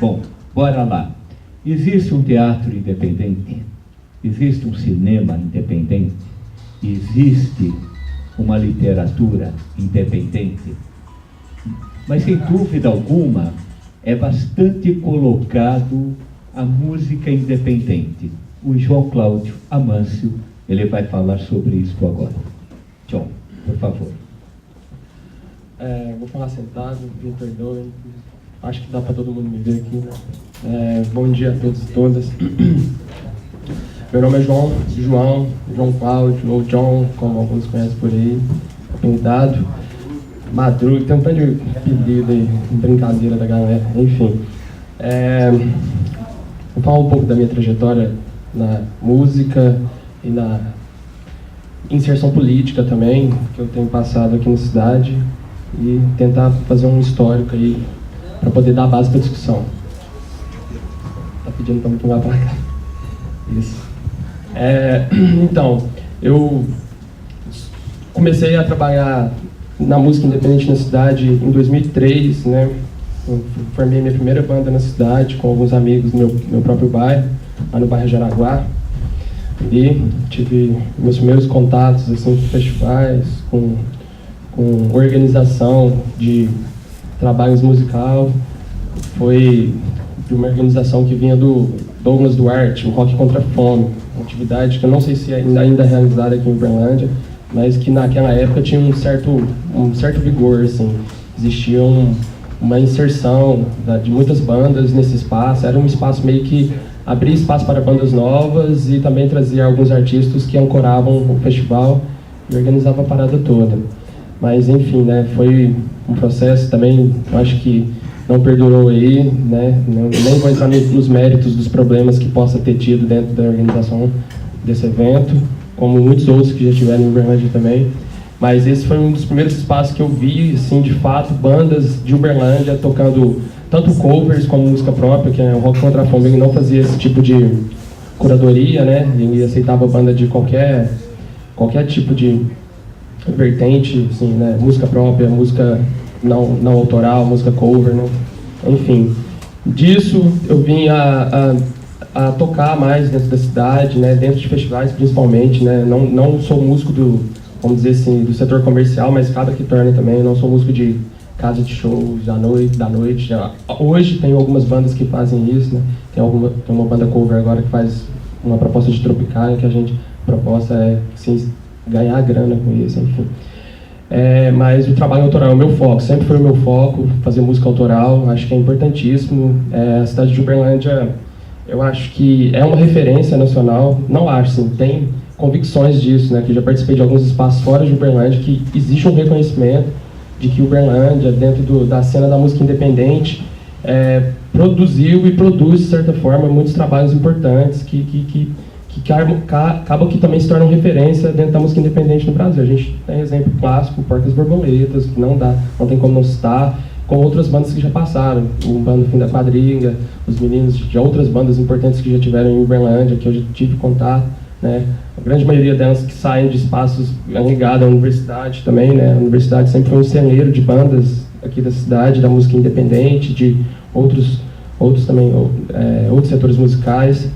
Bom, bora lá. Existe um teatro independente, existe um cinema independente, existe uma literatura independente, mas sem dúvida alguma é bastante colocado a música independente. O João Cláudio Amâncio, ele vai falar sobre isso agora. João, por favor. Vou falar sentado, me perdoem. Acho que dá para todo mundo me ver aqui, né? Bom dia a todos e todas. Meu nome é João Cláudio, ou John, como alguns conhecem por aí, apelidado. Madruga, tem um tanto de apelido aí, brincadeira da galera, enfim. Vou falar um pouco da minha trajetória na música e na inserção política também, que eu tenho passado aqui na cidade, e tentar fazer um histórico aí, para poder dar base para a discussão. Tá pedindo para me pular para cá. Isso. Então, eu comecei a trabalhar na música independente na cidade em 2003, né? Eu formei minha primeira banda na cidade com alguns amigos do meu próprio bairro, lá no bairro Jaraguá. E tive meus primeiros contatos assim, com festivais, com organização de trabalhos musical. Foi de uma organização que vinha do Douglas Duarte, o Rock Contra a Fome, uma atividade que eu não sei se ainda é realizada aqui em Uberlândia, mas que naquela época tinha um certo vigor, assim. Existia uma inserção de muitas bandas nesse espaço, era um espaço meio que abria espaço para bandas novas e também trazia alguns artistas que ancoravam o festival e organizava a parada toda. Mas enfim, né, foi um processo também, eu acho que não perdurou aí, né, nem vou entrar nos méritos dos problemas que possa ter tido dentro da organização desse evento, como muitos outros que já tiveram em Uberlândia também. Mas esse foi um dos primeiros espaços que eu vi, assim, de fato, bandas de Uberlândia tocando tanto covers como música própria, que é o Rock Contra a Fome, ele não fazia esse tipo de curadoria, né, ele aceitava banda de qualquer tipo de vertente, assim, né, música própria, música não autoral, música cover, né, enfim. Disso eu vim a tocar mais dentro da cidade, né, dentro de festivais principalmente, né, não sou músico vamos dizer assim, do setor comercial, mas cada que torne também, não sou músico de casa de shows da noite. Hoje tem algumas bandas que fazem isso, né, tem uma banda cover agora que faz uma proposta de Tropicália, que a proposta é, assim, ganhar grana com isso, enfim. Mas o trabalho autoral é o meu foco, sempre foi o meu foco, fazer música autoral, acho que é importantíssimo. A cidade de Uberlândia, eu acho que é uma referência nacional, não acho, sim, tem convicções disso, né, que eu já participei de alguns espaços fora de Uberlândia, que existe um reconhecimento de que Uberlândia, dentro da cena da música independente, produziu e produz, de certa forma, muitos trabalhos importantes que acabam que também se tornam referência dentro da música independente no Brasil. A gente tem exemplo clássico, Porcas Borboletas, que não tem como não citar, com outras bandas que já passaram, o Bando Fim da Quadrilha, os meninos de outras bandas importantes que já tiveram em Uberlândia, que eu já tive contato, né? A grande maioria delas que saem de espaços ligados à universidade também, né? A universidade sempre foi um celeiro de bandas aqui da cidade, da música independente, de outros também, outros setores musicais,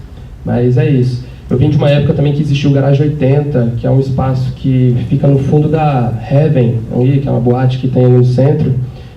mas é isso. Eu vim de uma época também que existiu o Garage 80, que é um espaço que fica no fundo da Heaven, que é uma boate que tem ali no centro,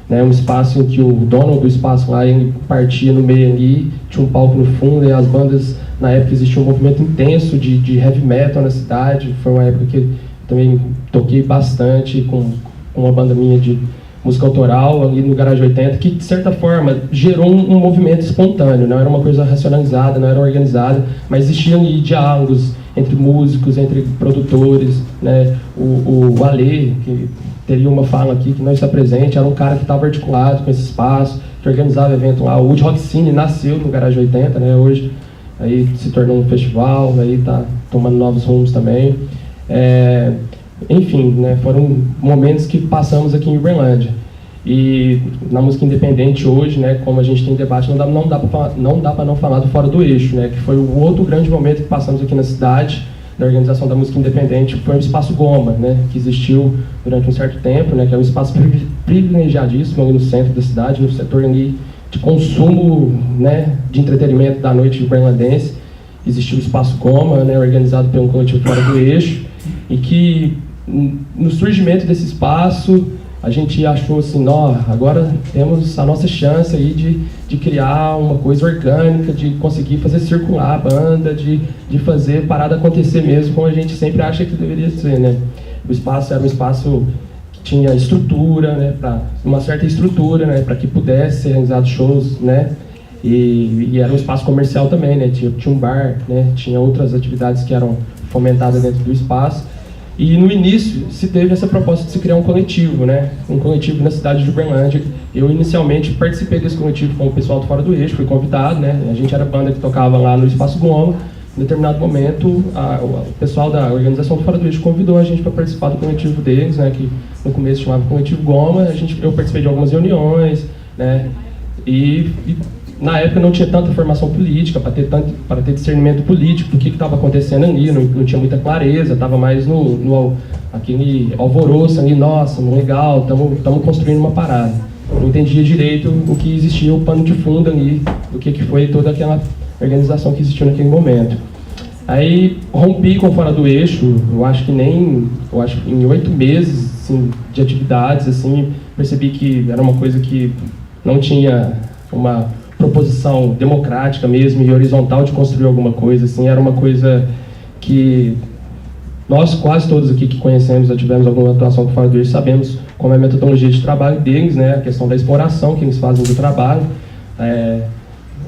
né, um espaço em que o dono do espaço lá, ele partia no meio ali, tinha um palco no fundo, e as bandas, na época existia um movimento intenso de heavy metal na cidade. Foi uma época que também toquei bastante com uma banda minha de música autoral ali no Garage 80, que de certa forma gerou um movimento espontâneo, não era uma coisa racionalizada, não era organizada, mas existiam ali diálogos entre músicos, entre produtores, né? O Ale, que teria uma fala aqui que não está presente, era um cara que estava articulado com esse espaço, que organizava evento lá. O Wood Rock Cine nasceu no Garage 80, né? Hoje aí se tornou um festival, aí está tomando novos rumos também. Enfim, né, foram momentos que passamos aqui em Uberlândia. E na música independente hoje, né, como a gente tem debate, não dá para não falar do Fora do Eixo, né, que foi o outro grande momento que passamos aqui na cidade, da organização da música independente, foi o Espaço Goma, né, que existiu durante um certo tempo, né, que é um espaço privilegiadíssimo ali no centro da cidade, no setor ali de consumo, né, de entretenimento da noite berlandense. Existiu o Espaço Goma, né, organizado por um coletivo fora do eixo, e que no surgimento desse espaço a gente achou assim, agora temos a nossa chance aí de criar uma coisa orgânica, de conseguir fazer circular a banda, de fazer parada acontecer mesmo, como a gente sempre acha que deveria ser, né? O espaço era um espaço que tinha estrutura, né, uma certa estrutura, né, para que pudesse ser realizados shows, né? E era um espaço comercial também, né? Tinha um bar, né? Tinha outras atividades que eram fomentadas dentro do espaço. E no início se teve essa proposta de se criar um coletivo, né? Um coletivo na cidade de Uberlândia. Eu inicialmente participei desse coletivo com o pessoal do Fora do Eixo, fui convidado, né? A gente era a banda que tocava lá no Espaço Goma. Em determinado momento, o pessoal da organização do Fora do Eixo convidou a gente para participar do coletivo deles, né? Que no começo chamava Coletivo Goma. Eu participei de algumas reuniões, né? E na época não tinha tanta formação política, para ter discernimento político do que estava acontecendo ali, não tinha muita clareza, estava mais no aquele alvoroço ali, nossa, legal, estamos construindo uma parada. Não entendia direito o que existia, o pano de fundo ali, do que foi toda aquela organização que existiu naquele momento. Aí rompi com Fora do Eixo, eu acho que em 8 meses assim, de atividades, assim, percebi que era uma coisa que não tinha uma proposição democrática mesmo e horizontal de construir alguma coisa, assim, era uma coisa que nós quase todos aqui que conhecemos, já tivemos alguma atuação com o Fora do Eixo, sabemos como é a metodologia de trabalho deles, né, a questão da exploração que eles fazem do trabalho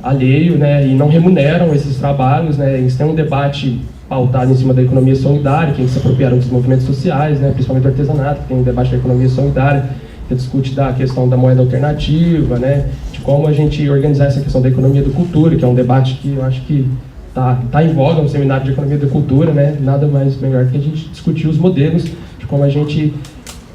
alheio, né, e não remuneram esses trabalhos, né, eles têm um debate pautado em cima da economia solidária, que eles se apropriaram dos movimentos sociais, né, principalmente do artesanato, que tem um debate da economia solidária, que discute da questão da moeda alternativa, né, de como a gente organizar essa questão da economia da cultura, que é um debate que eu acho que tá em voga no seminário de economia da cultura, né, nada mais melhor que a gente discutir os modelos de como a gente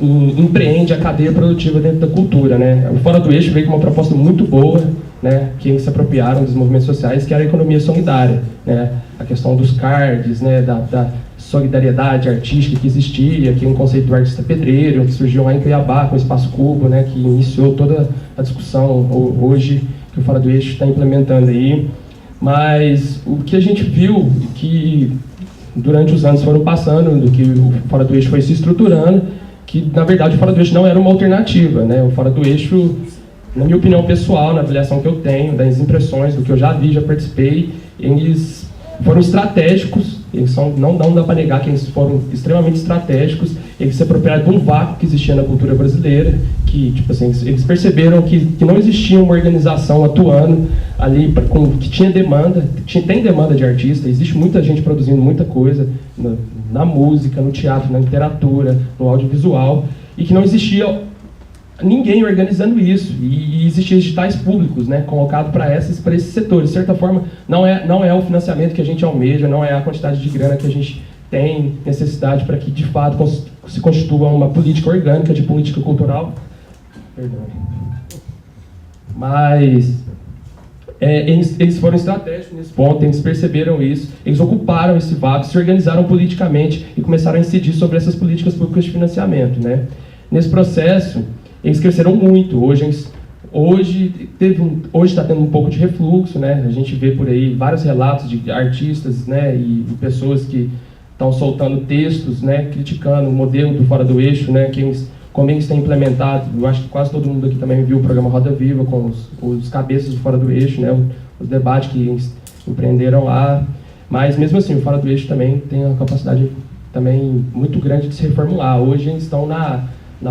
empreende a cadeia produtiva dentro da cultura, né. O Fora do Eixo veio com uma proposta muito boa, né, que eles se apropriaram dos movimentos sociais, que era a economia solidária, né, a questão dos cards, né, da solidariedade artística que existia, que é um conceito do artista pedreiro, que surgiu lá em Cuiabá com o Espaço Cubo, né, que iniciou toda a discussão hoje que o Fora do Eixo está implementando aí. Mas o que a gente viu, que durante os anos foram passando, do que o Fora do Eixo foi se estruturando, que na verdade o Fora do Eixo não era uma alternativa, né, o Fora do Eixo, na minha opinião pessoal, na avaliação que eu tenho, das impressões, do que eu já vi, já participei, eles foram estratégicos, não dá para negar que eles foram extremamente estratégicos, eles se apropriaram de um vácuo que existia na cultura brasileira, que tipo assim, eles perceberam que não existia uma organização atuando ali que tinha demanda, tem demanda de artista, existe muita gente produzindo muita coisa na música, no teatro, na literatura, no audiovisual, e que não existia ninguém organizando isso, e existiam editais públicos, né, colocados para esses setores. De certa forma, não é o financiamento que a gente almeja, não é a quantidade de grana que a gente tem necessidade para que, de fato, se constitua uma política orgânica de política cultural. Perdão. Mas eles foram estratégicos nesse ponto, eles perceberam isso, eles ocuparam esse vácuo, se organizaram politicamente e começaram a incidir sobre essas políticas públicas de financiamento, né. Nesse processo, eles cresceram muito. Hoje está tendo um pouco de refluxo, né? A gente vê por aí vários relatos de artistas, né, e pessoas que estão soltando textos, né, criticando o modelo do Fora do Eixo, né, como eles têm implementado. Eu acho que quase todo mundo aqui também viu o programa Roda Viva com os cabeças do Fora do Eixo, né, os debates que eles empreenderam lá. Mas mesmo assim, o Fora do Eixo também tem uma capacidade também muito grande de se reformular. Hoje eles estão na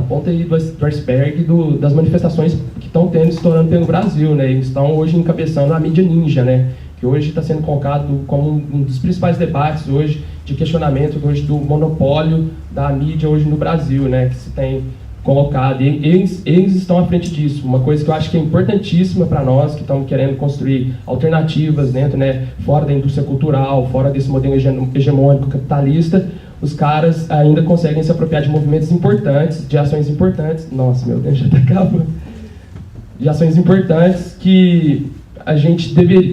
ponta aí do iceberg das manifestações que estão se tornando pelo Brasil, né? Eles estão hoje encabeçando a mídia ninja, né? Que hoje está sendo colocado como um dos principais debates hoje de questionamento hoje do monopólio da mídia hoje no Brasil, né? Que se tem colocado, e eles estão à frente disso. Uma coisa que eu acho que é importantíssima para nós que estamos querendo construir alternativas dentro, né? Fora da indústria cultural, fora desse modelo hegemônico capitalista, os caras ainda conseguem se apropriar de movimentos importantes, de ações importantes. Nossa, meu Deus, já está acabando. De ações importantes que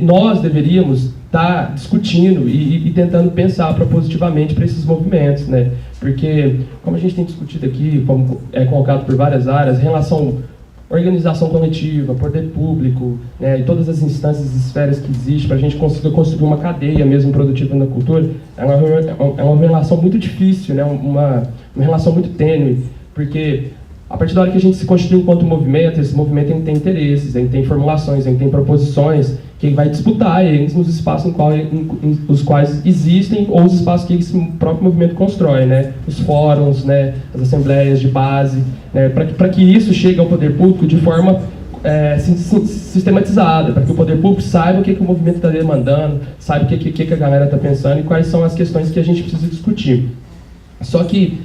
nós deveríamos estar discutindo e tentando pensar propositivamente para esses movimentos, né? Porque, como a gente tem discutido aqui, como é colocado por várias áreas, relação organização coletiva, poder público, né, e todas as instâncias e esferas que existem para a gente conseguir construir uma cadeia mesmo produtiva na cultura, é uma relação muito difícil, né, uma relação muito tênue, porque a partir da hora que a gente se constitui enquanto movimento, esse movimento tem interesses, tem formulações, tem proposições, que vai disputar eles nos espaços em os quais existem, ou os espaços que esse próprio movimento constrói, né? Os fóruns, né? As assembleias de base, né? Para que isso chegue ao poder público de forma sistematizada, para que o poder público saiba o que o movimento está demandando, saiba o que a galera está pensando e quais são as questões que a gente precisa discutir. Só que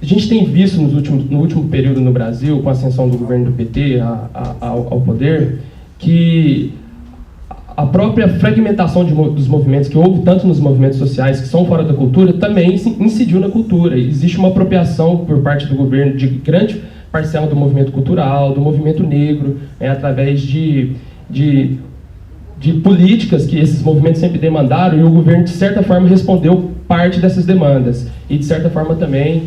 a gente tem visto no último período no Brasil, com a ascensão do governo do PT ao poder, que a própria fragmentação dos movimentos que houve tanto nos movimentos sociais que são fora da cultura também incidiu na cultura. Existe uma apropriação por parte do governo de grande parcela do movimento cultural, do movimento negro, através de políticas que esses movimentos sempre demandaram, e o governo, de certa forma, respondeu parte dessas demandas. E, de certa forma, também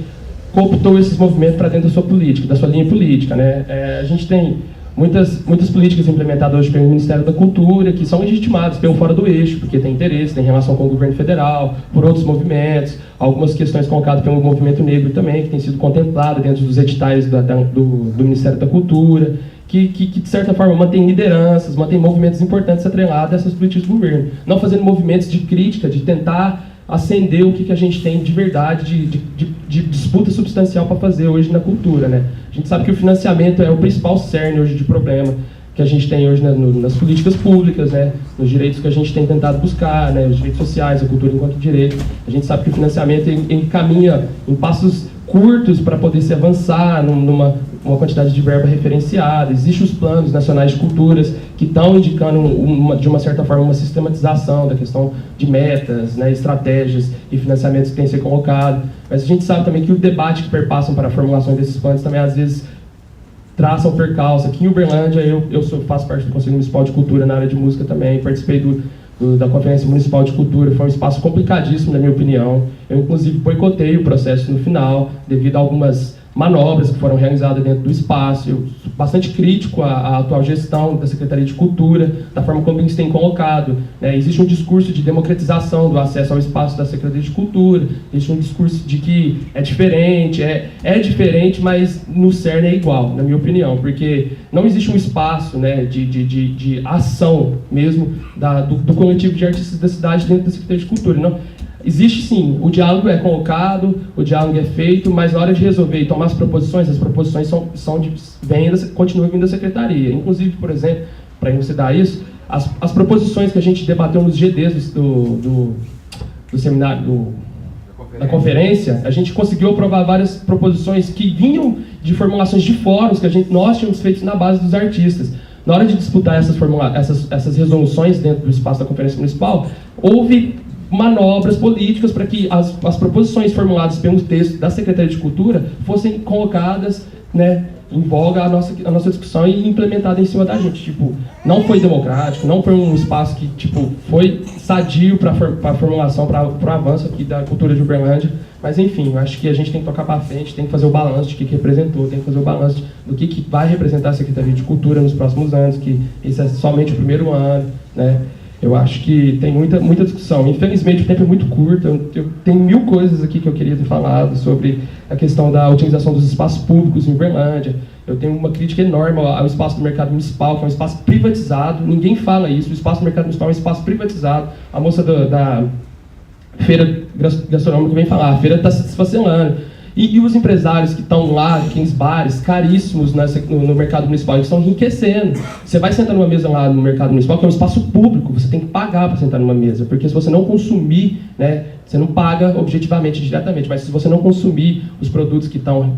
cooptou esses movimentos para dentro da sua política, da sua linha política, né? A gente tem muitas políticas implementadas hoje pelo Ministério da Cultura que são legitimadas pelo fora do eixo, porque tem interesse, tem relação com o governo federal, por outros movimentos, algumas questões colocadas pelo movimento negro também, que tem sido contemplada dentro dos editais do Ministério da Cultura, que de certa forma mantém lideranças, mantém movimentos importantes atrelados a essas políticas do governo. Não fazendo movimentos de crítica, de tentar acender o que a gente tem de verdade, de disputa substancial para fazer hoje na cultura, né? A gente sabe que o financiamento é o principal cerne hoje de problema que a gente tem hoje, né, nas políticas públicas, né, nos direitos que a gente tem tentado buscar, né, os direitos sociais, a cultura enquanto direito. A gente sabe que o financiamento ele caminha em passos curtos para poder se avançar numa quantidade de verba referenciada. Existem os planos nacionais de culturas que estão indicando, de uma certa forma, uma sistematização da questão de metas, né, estratégias e financiamentos que têm que ser colocados. Mas a gente sabe também que o debate que perpassam para a formulação desses planos também, às vezes, traçam percalço. Aqui em Uberlândia, eu faço parte do Conselho Municipal de Cultura na área de música também, participei da Conferência Municipal de Cultura, foi um espaço complicadíssimo, na minha opinião. Eu, inclusive, boicotei o processo no final, devido a algumas manobras que foram realizadas dentro do espaço. Eu sou bastante crítico à atual gestão da Secretaria de Cultura, da forma como eles têm colocado, né? Existe um discurso de democratização do acesso ao espaço da Secretaria de Cultura, existe um discurso de que é diferente, mas no cerne é igual, na minha opinião, porque não existe um espaço, né, de ação mesmo do coletivo de artistas da cidade dentro da Secretaria de Cultura. Não. Existe sim, o diálogo é colocado, o diálogo é feito, mas na hora de resolver e tomar as proposições continuam vindo da secretaria. Inclusive, por exemplo, para elucidar isso, as proposições que a gente debateu nos GDs do seminário, da conferência, a gente conseguiu aprovar várias proposições que vinham de formulações de fóruns que nós tínhamos feito na base dos artistas. Na hora de disputar essas resoluções dentro do espaço da Conferência Municipal, houve manobras políticas para que as proposições formuladas pelo texto da Secretaria de Cultura fossem colocadas, né, em voga a nossa discussão e implementada em cima da gente. Tipo, não foi democrático, não foi um espaço que foi sadio para a formulação, para o avanço aqui da cultura de Uberlândia. Mas, enfim, eu acho que a gente tem que tocar para frente, tem que fazer o balanço de que representou, tem que fazer o balanço do que vai representar a Secretaria de Cultura nos próximos anos, que esse é somente o primeiro ano, né? Eu acho que tem muita discussão. Infelizmente, o tempo é muito curto. Eu tenho 1000 coisas aqui que eu queria ter falado sobre a questão da utilização dos espaços públicos em Uberlândia. Eu tenho uma crítica enorme ao espaço do mercado municipal, que é um espaço privatizado. Ninguém fala isso. O espaço do mercado municipal é um espaço privatizado. A moça da feira gastronômica vem falar, a feira está se desfacelando. E os empresários que estão lá, aqueles bares caríssimos no mercado municipal, eles estão enriquecendo. Você vai sentar numa mesa lá no mercado municipal, que é um espaço público, você tem que pagar para sentar numa mesa, porque se você não consumir, né, você não paga objetivamente, diretamente, mas se você não consumir os produtos que estão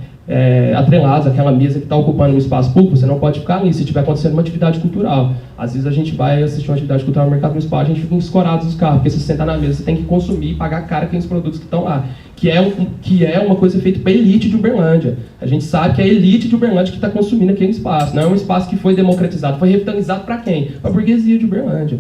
atrelados àquela mesa que está ocupando um espaço público, você não pode ficar ali se estiver acontecendo uma atividade cultural. Às vezes a gente vai assistir uma atividade cultural no mercado municipal, a gente fica escorado dos carros, porque se você sentar na mesa, você tem que consumir e pagar caro aqueles produtos que estão lá. Que é uma coisa feita para a elite de Uberlândia. A gente sabe que é a elite de Uberlândia que está consumindo aquele espaço. Não é um espaço que foi democratizado, foi revitalizado para quem? Para a burguesia de Uberlândia.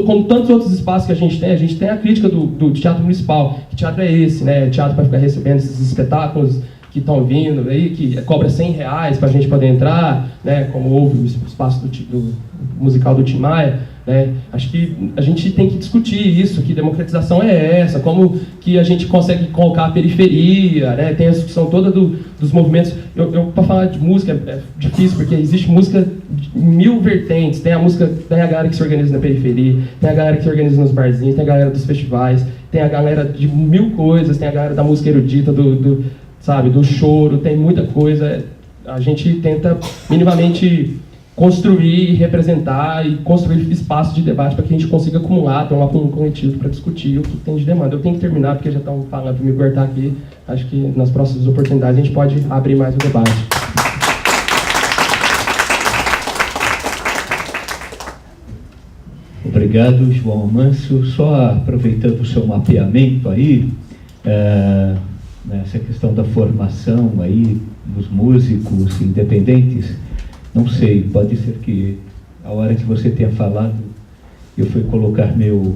Como tantos outros espaços que a gente tem a crítica do teatro municipal. Que teatro é esse, né? Teatro para ficar recebendo esses espetáculos que estão vindo aí, que cobra R$100 para a gente poder entrar, né, como houve o espaço do musical do Tim Maia, né? Acho que a gente tem que discutir isso, que democratização é essa, como que a gente consegue colocar a periferia, né? Tem a discussão toda dos movimentos. Para falar de música é difícil, porque existe música de 1000 vertentes. Tem a música, tem a galera que se organiza na periferia, tem a galera que se organiza nos barzinhos, tem a galera dos festivais, tem a galera de 1000 coisas, tem a galera da música erudita, sabe, do choro, tem muita coisa. A gente tenta minimamente construir, representar e construir espaços de debate para que a gente consiga acumular, ter um coletivo para discutir o que tem de demanda. Eu tenho que terminar porque já estão falando para me cortar aqui. Acho que nas próximas oportunidades a gente pode abrir mais o debate. Obrigado, João Amâncio. Só aproveitando o seu mapeamento aí, nessa questão da formação aí dos músicos independentes, não sei, pode ser que a hora que você tenha falado, eu fui colocar meu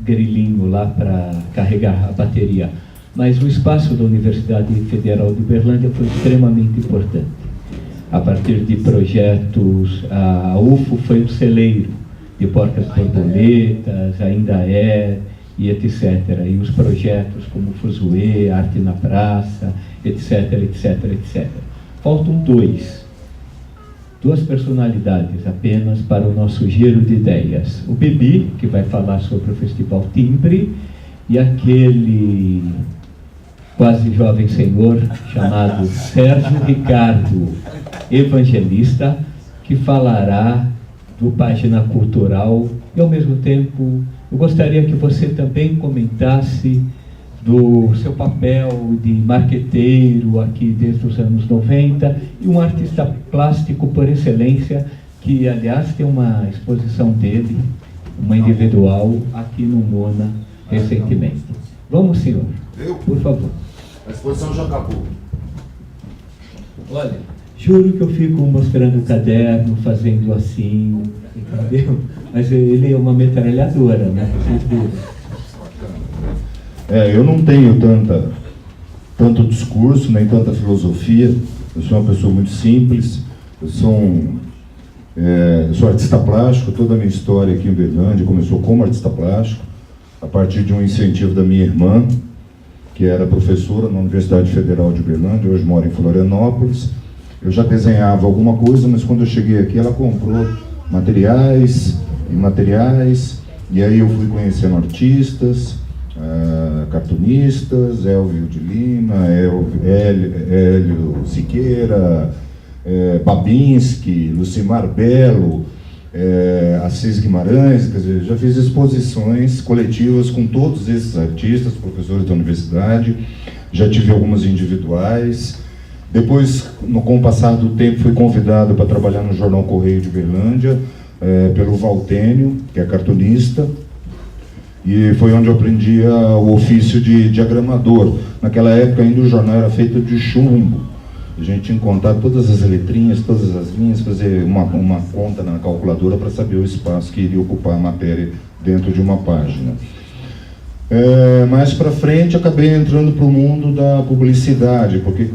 grilinho lá para carregar a bateria. Mas o espaço da Universidade Federal de Uberlândia foi extremamente importante. A partir de projetos, a UFO foi um celeiro de porcas borboletas, ainda é, e etc. E os projetos como Fuzue, Arte na Praça, etc, etc, etc. Faltam duas personalidades apenas para o nosso giro de ideias. O Bibi, que vai falar sobre o Festival Timbre, e aquele quase jovem senhor chamado Sérgio Ricardo Evangelista, que falará do Página Cultural. E ao mesmo tempo eu gostaria que você também comentasse do seu papel de marqueteiro aqui desde os anos 90 e um artista plástico por excelência, que aliás tem uma exposição dele, uma individual, aqui no Mona recentemente. Vamos, senhor. Por favor. A exposição já acabou. Olha, juro que eu fico mostrando o caderno, fazendo assim, entendeu? Mas ele é uma metralhadora, né? Eu não tenho tanto discurso, nem tanta filosofia. Eu sou uma pessoa muito simples. Eu sou artista plástico. Toda a minha história aqui em Uberlândia começou como artista plástico, a partir de um incentivo da minha irmã, que era professora na Universidade Federal de Uberlândia, hoje mora em Florianópolis. Eu já desenhava alguma coisa, mas quando eu cheguei aqui ela comprou materiais, e aí eu fui conhecendo artistas, cartunistas, Elvio de Lima, Hélio Siqueira, Babinski, Lucimar Belo, Assis Guimarães. Quer dizer, já fiz exposições coletivas com todos esses artistas, professores da universidade, já tive algumas individuais. Depois, com o passar do tempo, fui convidado para trabalhar no Jornal Correio de Uberlândia, pelo Valtênio, que é cartunista, e foi onde eu aprendi o ofício de diagramador. Naquela época ainda o jornal era feito de chumbo. A gente tinha que contar todas as letrinhas, todas as linhas, fazer uma conta na calculadora para saber o espaço que iria ocupar a matéria dentro de uma página. Mais para frente acabei entrando para o mundo da publicidade, porque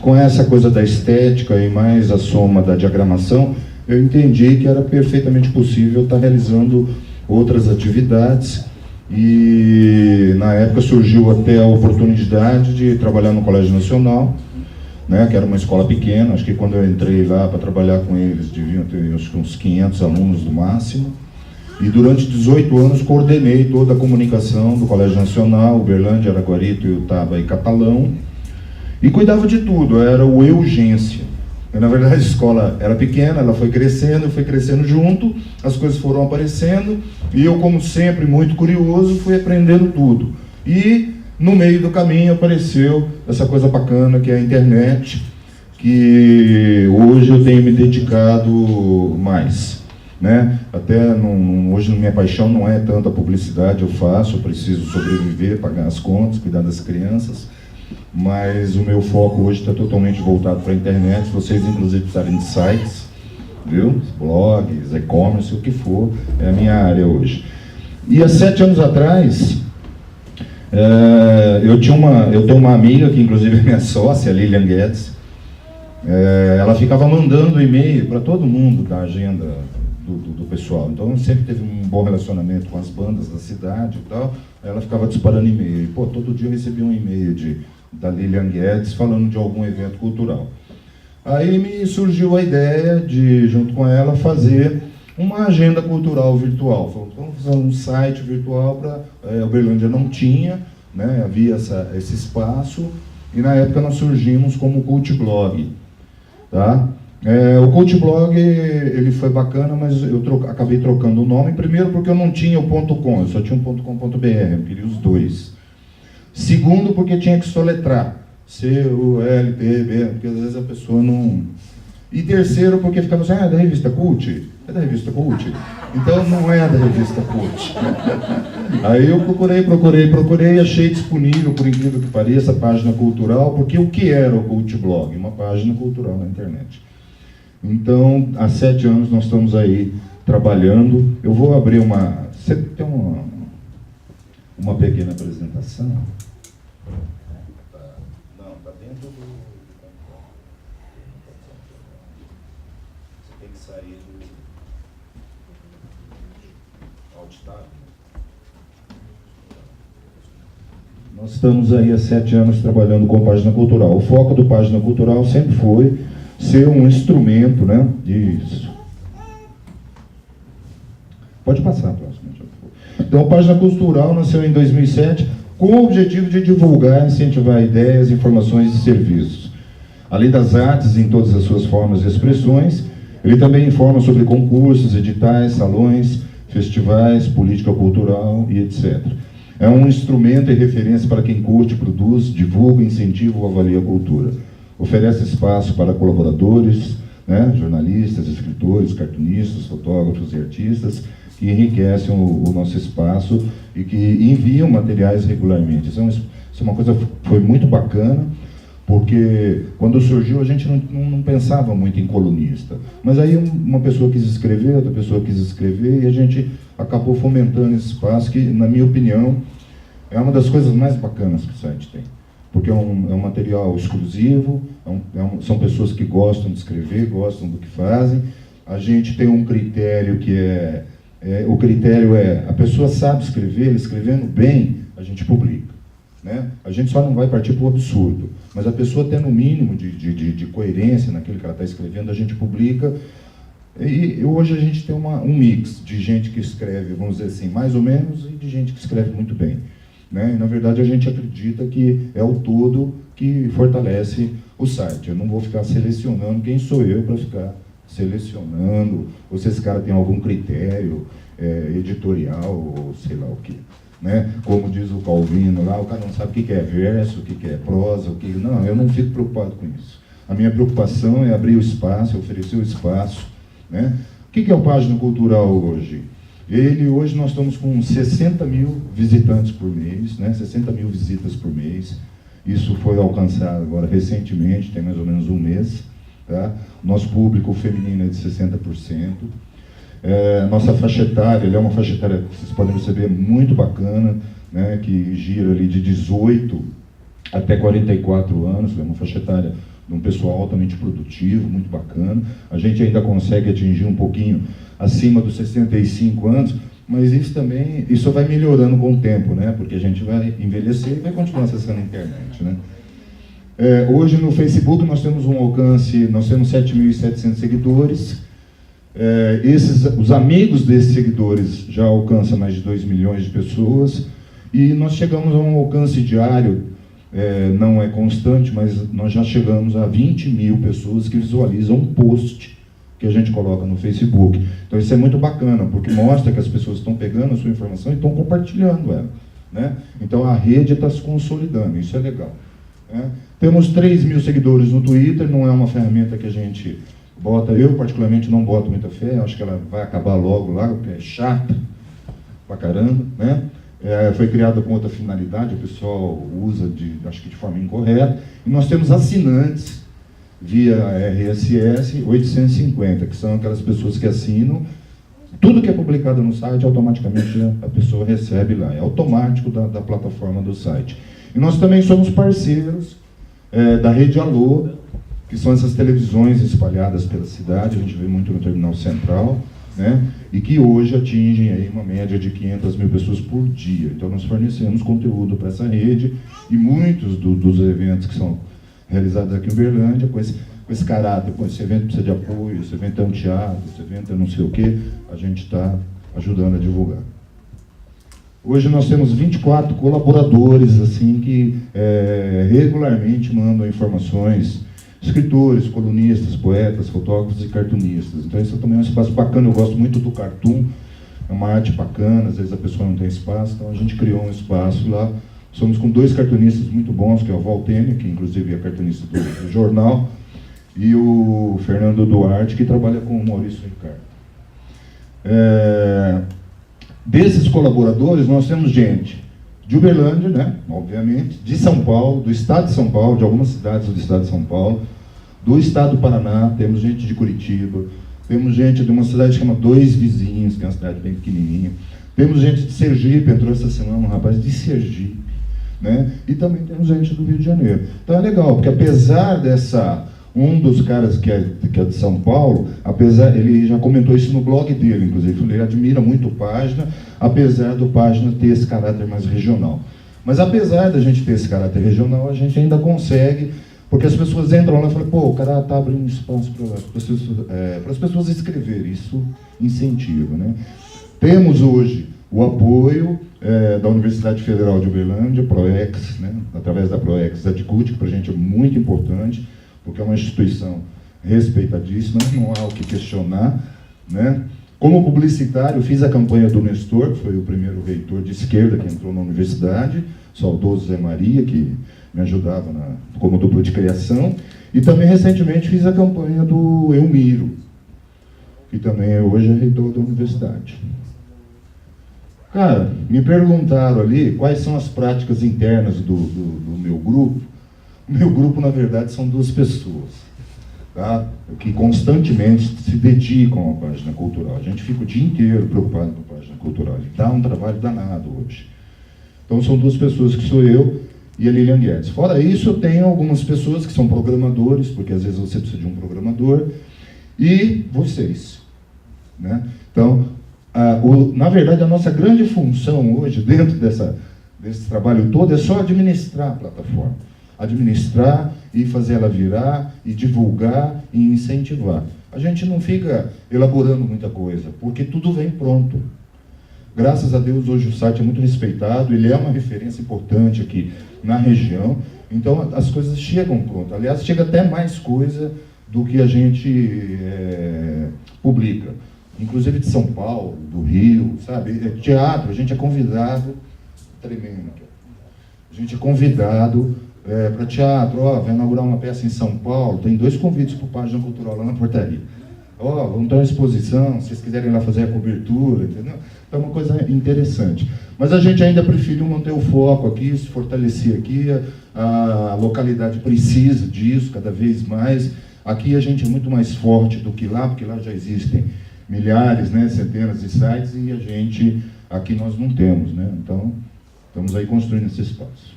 com essa coisa da estética e mais a soma da diagramação, eu entendi que era perfeitamente possível estar realizando outras atividades. E na época surgiu até a oportunidade de trabalhar no Colégio Nacional, né, que era uma escola pequena. Acho que quando eu entrei lá para trabalhar com eles, deviam ter uns 500 alunos no máximo. E durante 18 anos coordenei toda a comunicação do Colégio Nacional, Uberlândia, Araguari, Tuiutaba e Catalão. E cuidava de tudo, era o Eugência. Na verdade a escola era pequena, ela foi crescendo junto, as coisas foram aparecendo, e eu, como sempre, muito curioso, fui aprendendo tudo. E no meio do caminho apareceu essa coisa bacana que é a internet, que hoje eu tenho me dedicado mais, né? Até hoje minha paixão não é tanto a publicidade, eu preciso sobreviver, pagar as contas, cuidar das crianças, mas o meu foco hoje está totalmente voltado para a internet. Vocês inclusive precisarem de sites, viu? Blogs, e-commerce, o que for, é a minha área hoje. E há 7 anos atrás, Eu tenho uma amiga, que inclusive é minha sócia, Lilian Guedes. Ela ficava mandando e-mail para todo mundo da agenda do pessoal. Então sempre teve um bom relacionamento com as bandas da cidade e tal. Ela ficava disparando e-mail. E, todo dia eu recebia um e-mail da Lilian Guedes falando de algum evento cultural. Aí me surgiu a ideia de, junto com ela, fazer uma agenda cultural virtual. Falou, vamos fazer um site virtual para... Uberlândia não tinha, né? Havia esse espaço, e na época nós surgimos como Cult Blog. Tá? O Cult Blog, ele foi bacana, mas eu acabei trocando o nome, primeiro porque eu não tinha o .com, eu só tinha o .com.br, eu queria os dois. Segundo, porque tinha que soletrar. C-U-L-T-B, porque às vezes a pessoa não... E terceiro, porque ficava assim, é da revista Cult? É da revista Cult? Então não é da revista Cult. Aí eu procurei, achei disponível, por incrível que pareça, a página cultural, porque o que era o Cult Blog? Uma página cultural na internet. Então, há 7 anos nós estamos aí trabalhando. Eu vou abrir uma... Você tem uma pequena apresentação? Nós estamos aí há 7 anos trabalhando com página cultural. O foco do página cultural sempre foi ser um instrumento, né? Isso. Pode passar, próximo. Então, a página cultural nasceu em 2007 com o objetivo de divulgar e incentivar ideias, informações e serviços. Além das artes em todas as suas formas e expressões, ele também informa sobre concursos, editais, salões, festivais, política cultural e etc. É um instrumento e referência para quem curte, produz, divulga, incentiva ou avalia a cultura. Oferece espaço para colaboradores, né, jornalistas, escritores, cartunistas, fotógrafos e artistas que enriquecem o nosso espaço e que enviam materiais regularmente. Isso é uma coisa que foi muito bacana, porque quando surgiu a gente não pensava muito em colunista. Mas aí uma pessoa quis escrever, outra pessoa quis escrever, e a gente acabou fomentando esse espaço que, na minha opinião, é uma das coisas mais bacanas que o site tem. Porque é um material exclusivo, são pessoas que gostam de escrever, gostam do que fazem. A gente tem um critério que o critério é, a pessoa sabe escrever, escrevendo bem, a gente publica. Né? A gente só não vai partir para o absurdo, mas a pessoa tendo o mínimo de coerência naquilo que ela está escrevendo, a gente publica. E hoje a gente tem um mix de gente que escreve, vamos dizer assim, mais ou menos, e de gente que escreve muito bem. Né? E, na verdade, a gente acredita que é o todo que fortalece o site. Eu não vou ficar selecionando quem sou eu para ficar selecionando, ou se esse cara tem algum critério editorial, ou sei lá o quê. Né? Como diz o Calvino lá, o cara não sabe o que é verso, o que é prosa, o que... Não, eu não fico preocupado com isso. A minha preocupação é abrir o espaço, oferecer o espaço. Né? O que é o Página Cultural hoje? Hoje nós estamos com 60 mil visitantes por mês, né? 60 mil visitas por mês. Isso foi alcançado agora recentemente, tem mais ou menos um mês. Tá? Nosso público feminino é de 60%. Nossa faixa etária, é uma faixa etária que vocês podem perceber muito bacana, né? Que gira ali de 18 até 44 anos, é uma faixa etária de um pessoal altamente produtivo, muito bacana. A gente ainda consegue atingir um pouquinho acima dos 65 anos, mas isso vai melhorando com o tempo, né? Porque a gente vai envelhecer e vai continuar acessando a internet, né? Hoje no Facebook nós temos um alcance, nós temos 7.700 seguidores. Os amigos desses seguidores já alcançam mais de 2 milhões de pessoas, e nós chegamos a um alcance diário, não é constante, mas nós já chegamos a 20 mil pessoas que visualizam um post que a gente coloca no Facebook. Então isso é muito bacana, porque mostra que as pessoas estão pegando a sua informação e estão compartilhando ela. Né? Então a rede está se consolidando, isso é legal. Né? Temos 3 mil seguidores no Twitter, não é uma ferramenta que a gente bota, eu particularmente não boto muita fé, acho que ela vai acabar logo lá, porque é chata pra caramba, né? Foi criada com outra finalidade, o pessoal usa, acho que de forma incorreta, e nós temos assinantes via RSS 850, que são aquelas pessoas que assinam Tudo que é publicado no site, automaticamente a pessoa recebe lá. É automático da plataforma do site. E nós também somos parceiros da Rede Alô, que são essas televisões espalhadas pela cidade, a gente vê muito no Terminal Central, né? E que hoje atingem aí uma média de 500 mil pessoas por dia. Então nós fornecemos conteúdo para essa rede e muitos dos eventos que são realizados aqui em Uberlândia, com esse caráter, esse evento precisa de apoio, esse evento é um teatro, esse evento é não sei o quê, a gente está ajudando a divulgar. Hoje nós temos 24 colaboradores assim, que regularmente mandam informações, escritores, colunistas, poetas, fotógrafos e cartunistas. Então isso também é um espaço bacana, eu gosto muito do cartoon, é uma arte bacana, às vezes a pessoa não tem espaço, então a gente criou um espaço lá. Somos com 2 cartunistas muito bons, que é o Valtênio, que inclusive é cartunista do jornal, e o Fernando Duarte, que trabalha com o Maurício Ricardo. Desses colaboradores, nós temos gente de Uberlândia, né, obviamente, de São Paulo, do estado de São Paulo, de algumas cidades do estado de São Paulo, do estado do Paraná, temos gente de Curitiba, temos gente de uma cidade que chama Dois Vizinhos, que é uma cidade bem pequenininha, temos gente de Sergipe, entrou essa semana um rapaz de Sergipe, né, e também temos gente do Rio de Janeiro. Então é legal, porque apesar dessa... Um dos caras que é de São Paulo, ele já comentou isso no blog dele, inclusive, ele admira muito o Página, apesar do Página ter esse caráter mais regional. Mas apesar da gente ter esse caráter regional, a gente ainda consegue, porque as pessoas entram lá e falam, pô, o cara está abrindo espaço para as pessoas escreverem, isso incentiva, né? Temos hoje o apoio da Universidade Federal de Uberlândia, ProEx, né? Através da ProEx Adcult, que para a gente é muito importante, porque é uma instituição respeitadíssima, não há o que questionar, né? Como publicitário, fiz a campanha do Nestor, que foi o primeiro reitor de esquerda que entrou na universidade, saudoso Zé Maria, que me ajudava como dupla de criação, e também recentemente fiz a campanha do Elmiro, que também hoje é reitor da universidade. Cara, me perguntaram ali quais são as práticas internas do meu grupo. O meu grupo, na verdade, são 2 pessoas, tá? Que constantemente se dedicam à página cultural. A gente fica o dia inteiro preocupado com a página cultural. E dá um trabalho danado hoje. Então, são 2 pessoas, que sou eu e a Lilian Guedes. Fora isso, eu tenho algumas pessoas que são programadores, porque às vezes você precisa de um programador, e vocês, né? Então, na verdade, a nossa grande função hoje, dentro desse trabalho todo, é só administrar a plataforma. Administrar e fazer ela virar, e divulgar e incentivar. A gente não fica elaborando muita coisa, porque tudo vem pronto. Graças a Deus, hoje o site é muito respeitado, ele é uma referência importante aqui na região, então as coisas chegam pronto. Aliás, chega até mais coisa do que a gente publica. Inclusive de São Paulo, do Rio, sabe? Teatro, a gente é convidado, tremendo aqui. A gente é convidado para teatro, vai inaugurar uma peça em São Paulo, tem 2 convites para o Página Cultural lá na portaria. Vamos ter uma exposição, se vocês quiserem ir lá fazer a cobertura, entendeu? Então é uma coisa interessante. Mas a gente ainda prefere manter o foco aqui, se fortalecer aqui, a localidade precisa disso cada vez mais. Aqui a gente é muito mais forte do que lá, porque lá já existem milhares, né, centenas de sites, e a gente, aqui nós não temos, né? Então, estamos aí construindo esse espaço.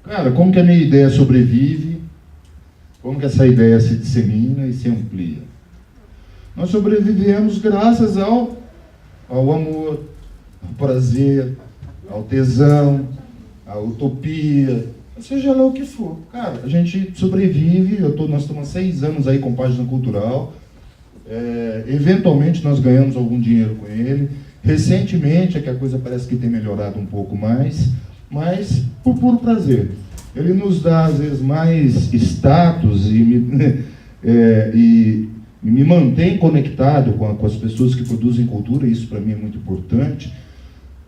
Cara, como que a minha ideia sobrevive? Como que essa ideia se dissemina e se amplia? Nós sobrevivemos graças ao amor, ao prazer, ao tesão, à utopia, seja lá o que for. Cara, a gente sobrevive, nós estamos há 6 anos aí com Página Cultural, eventualmente nós ganhamos algum dinheiro com ele, recentemente é que a coisa parece que tem melhorado um pouco mais, mas por puro prazer. Ele nos dá, às vezes, mais status e me mantém conectado com as pessoas que produzem cultura, e isso para mim é muito importante,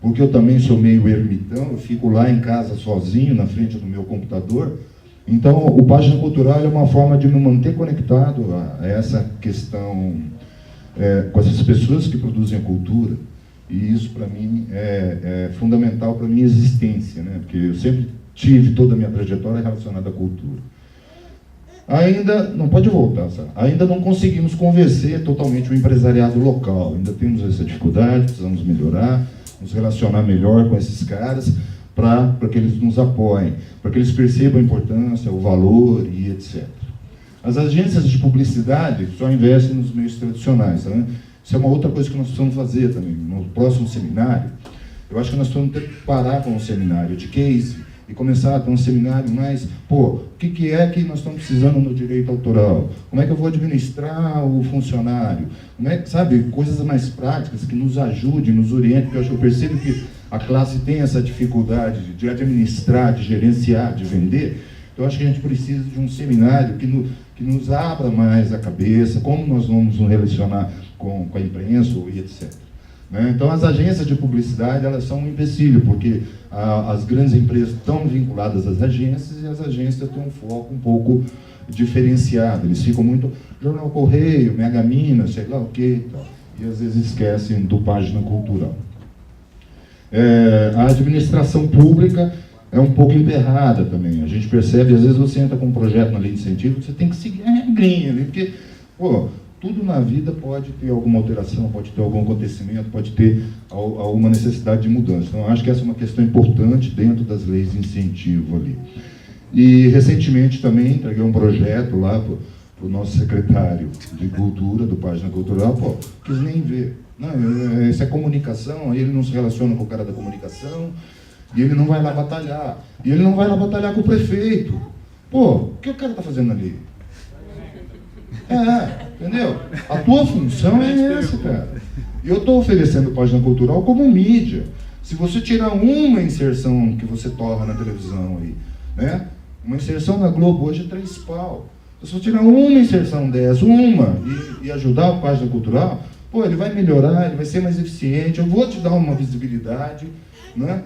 porque eu também sou meio ermitão, eu fico lá em casa sozinho, na frente do meu computador. Então, o Página Cultural é uma forma de me manter conectado a essa questão, com essas pessoas que produzem a cultura. E isso, para mim, é fundamental para a minha existência, né? Porque eu sempre tive toda a minha trajetória relacionada à cultura. Ainda, não pode voltar, sabe? Ainda não conseguimos convencer totalmente o empresariado local. Ainda temos essa dificuldade, precisamos melhorar, nos relacionar melhor com esses caras para que eles nos apoiem, para que eles percebam a importância, o valor e etc. As agências de publicidade só investem nos meios tradicionais. Né? Isso é uma outra coisa que nós precisamos fazer também. No próximo seminário, eu acho que nós vamos ter que parar com o seminário de case e começar a ter um seminário mais, o que é que nós estamos precisando no direito autoral? Como é que eu vou administrar o funcionário? Como é, sabe, coisas mais práticas que nos ajudem, nos orientem, porque eu percebo que a classe tem essa dificuldade de administrar, de gerenciar, de vender. Então, eu acho que a gente precisa de um seminário que nos abra mais a cabeça, como nós vamos nos relacionar com a imprensa e etc. Então, as agências de publicidade, elas são um empecilho, porque as grandes empresas estão vinculadas às agências e as agências têm um foco um pouco diferenciado. Eles ficam muito Jornal Correio, Mega Minas, sei lá o quê, e às vezes esquecem do Página Cultural. A administração pública é um pouco emperrada também. A gente percebe, às vezes você entra com um projeto na lei de incentivo, você tem que seguir a regrinha ali, porque, tudo na vida pode ter alguma alteração, pode ter algum acontecimento, pode ter alguma necessidade de mudança. Então, eu acho que essa é uma questão importante dentro das leis de incentivo ali. E, recentemente, também entreguei um projeto lá para o nosso secretário de Cultura, do Página Cultural, quis nem ver. Não, isso é comunicação, aí ele não se relaciona com o cara da comunicação, e ele não vai lá batalhar. E ele não vai lá batalhar com o prefeito. O que o cara está fazendo ali? Entendeu? A tua função é essa, cara. E eu estou oferecendo Página Cultural como mídia. Se você tirar uma inserção que você torna na televisão aí, né? Uma inserção na Globo hoje é 3 pau. Se você tirar uma inserção dessa, e ajudar a Página Cultural, ele vai melhorar, ele vai ser mais eficiente, eu vou te dar uma visibilidade, né?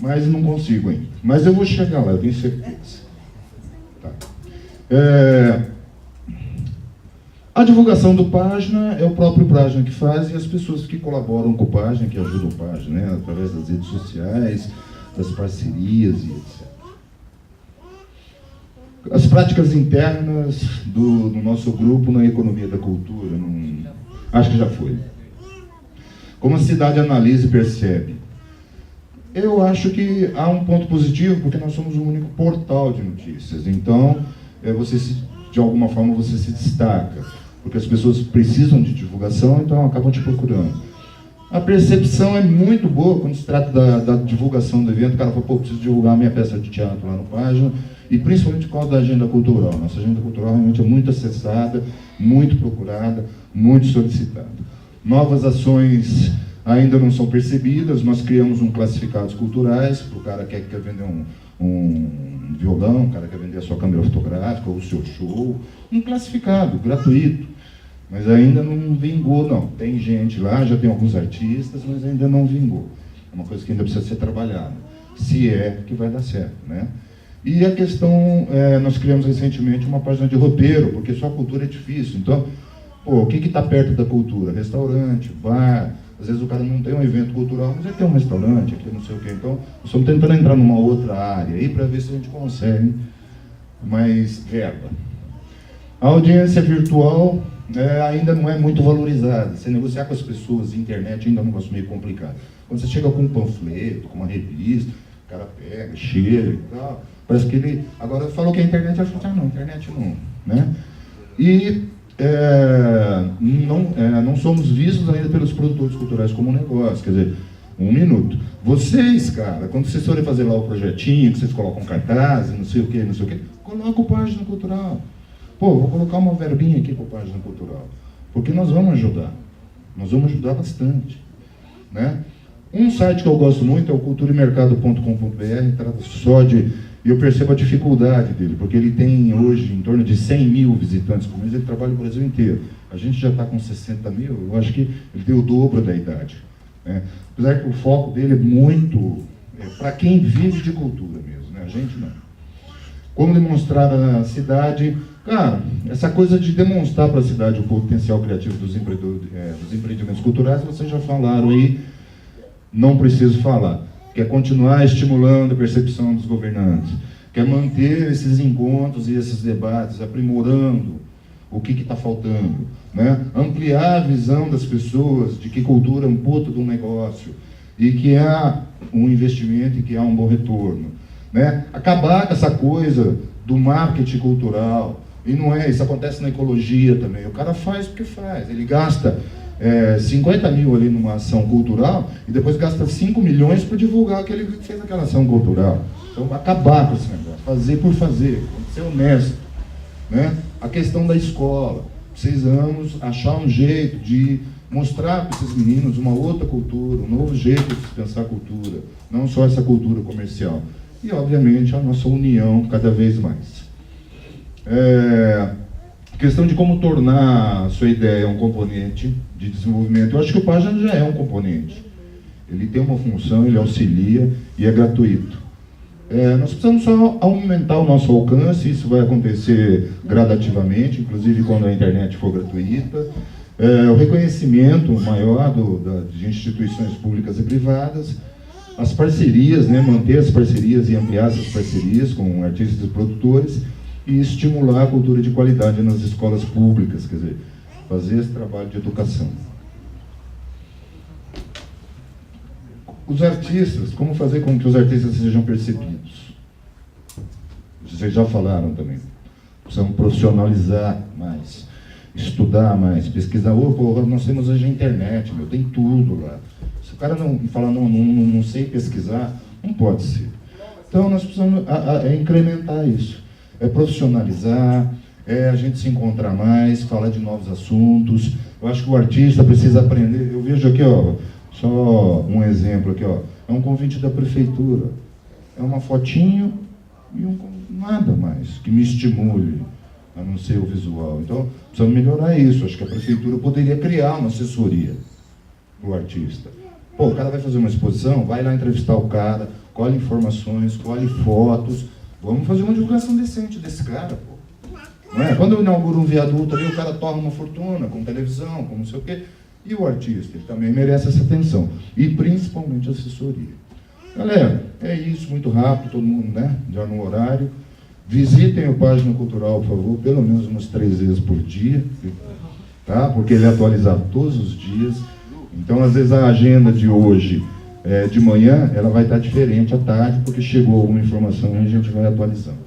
Mas não consigo ainda. Mas eu vou chegar lá, eu tenho certeza. Tá. A divulgação do Página é o próprio Página que faz e as pessoas que colaboram com o Página, que ajudam o Página, né? Através das redes sociais, das parcerias e etc. As práticas internas do nosso grupo na economia da cultura, acho que já foi. Como a cidade analisa e percebe? Eu acho que há um ponto positivo, porque nós somos o único portal de notícias. Então, de alguma forma, você se destaca. Porque as pessoas precisam de divulgação, então acabam te procurando. A percepção é muito boa quando se trata da divulgação do evento. O cara fala, preciso divulgar a minha peça de teatro lá no Página, e principalmente por causa da agenda cultural. Nossa agenda cultural realmente é muito acessada, muito procurada, muito solicitada. Novas ações ainda não são percebidas. Nós criamos um classificados culturais para o cara que quer vender um violão, o cara quer vender a sua câmera fotográfica ou o seu show, um classificado, gratuito, mas ainda não vingou, não. Tem gente lá, já tem alguns artistas, mas ainda não vingou. É uma coisa que ainda precisa ser trabalhada, se é que vai dar certo, né? E a questão, nós criamos recentemente uma página de roteiro, porque só a cultura é difícil. Então, o que está perto da cultura? Restaurante, bar. Às vezes o cara não tem um evento cultural, mas ele tem um restaurante, aqui não sei o quê. Então, nós estamos tentando entrar numa outra área aí para ver se a gente consegue mais verba. A audiência virtual ainda não é muito valorizada. Você negociar com as pessoas na internet ainda é um negócio meio complicado. Quando você chega com um panfleto, com uma revista, o cara pega, cheira e tal. Parece que ele agora falou que a internet, ele falou, não, internet não, né? E não somos vistos ainda pelos produtores culturais como um negócio, quer dizer, 1 minuto. Vocês, cara, quando vocês forem fazer lá o projetinho, que vocês colocam cartaz, não sei o quê, coloca o Página Cultural. Vou colocar uma verbinha aqui para o Página Cultural, porque nós vamos ajudar bastante, né? Um site que eu gosto muito é o culturaemercado.com.br, trata só e eu percebo a dificuldade dele, porque ele tem hoje em torno de 100 mil visitantes por mês, ele trabalha o Brasil inteiro. A gente já está com 60 mil, eu acho que ele tem o dobro da idade, né? Apesar que o foco dele é muito para quem vive de cultura mesmo, né? A gente não. Como demonstrar a cidade? Cara, essa coisa de demonstrar para a cidade o potencial criativo dos empreendimentos culturais, vocês já falaram aí, não preciso falar. Quer continuar estimulando a percepção dos governantes, que é manter esses encontros e esses debates, aprimorando o que está faltando, né? Ampliar a visão das pessoas de que cultura é um puto de um negócio e que há um investimento e que há um bom retorno, né? Acabar com essa coisa do marketing cultural. E não é, isso acontece na ecologia também. O cara faz porque faz. Ele gasta 50 mil ali numa ação cultural e depois gasta 5 milhões para divulgar que ele fez aquela ação cultural. Então, acabar com esse negócio. Fazer por fazer. Ser honesto, né? A questão da escola. Precisamos achar um jeito de mostrar para esses meninos uma outra cultura, um novo jeito de pensar a cultura. Não só essa cultura comercial. E, obviamente, a nossa união cada vez mais. Questão de como tornar a sua ideia um componente de desenvolvimento. Eu acho que o Página já é um componente. Ele tem uma função, ele auxilia e é gratuito. Nós precisamos só aumentar o nosso alcance, isso vai acontecer gradativamente, inclusive quando a internet for gratuita. O reconhecimento maior de instituições públicas e privadas, as parcerias, né, manter as parcerias e ampliar essas parcerias com artistas e produtores, e estimular a cultura de qualidade nas escolas públicas, quer dizer, fazer esse trabalho de educação. Os artistas, como fazer com que os artistas sejam percebidos? Vocês já falaram também. Precisamos profissionalizar mais, estudar mais, pesquisar. Nós temos hoje a internet, tem tudo lá. Se o cara não falar, não sei pesquisar, não pode ser. Então, nós precisamos incrementar isso. Profissionalizar, a gente se encontrar mais, falar de novos assuntos. Eu acho que o artista precisa aprender. Eu vejo aqui, ó, só um exemplo aqui, ó, é um convite da prefeitura. É uma fotinho e nada mais que me estimule, a não ser o visual. Então, precisamos melhorar isso. Acho que a prefeitura poderia criar uma assessoria para o artista. O cara vai fazer uma exposição, vai lá entrevistar o cara, colhe informações, colhe fotos. Vamos fazer uma divulgação decente desse cara, pô. Não é? Quando eu inauguro um viaduto ali, o cara torna uma fortuna com televisão, com não sei o quê. E o artista, ele também merece essa atenção. E principalmente assessoria. Galera, é isso, muito rápido, todo mundo, né? Já no horário. Visitem o Página Cultural, por favor, pelo menos umas 3 vezes por dia, tá? Porque ele é atualizado todos os dias. Então, às vezes, a agenda de hoje, de manhã, ela vai estar diferente à tarde, porque chegou alguma informação e a gente vai atualizando.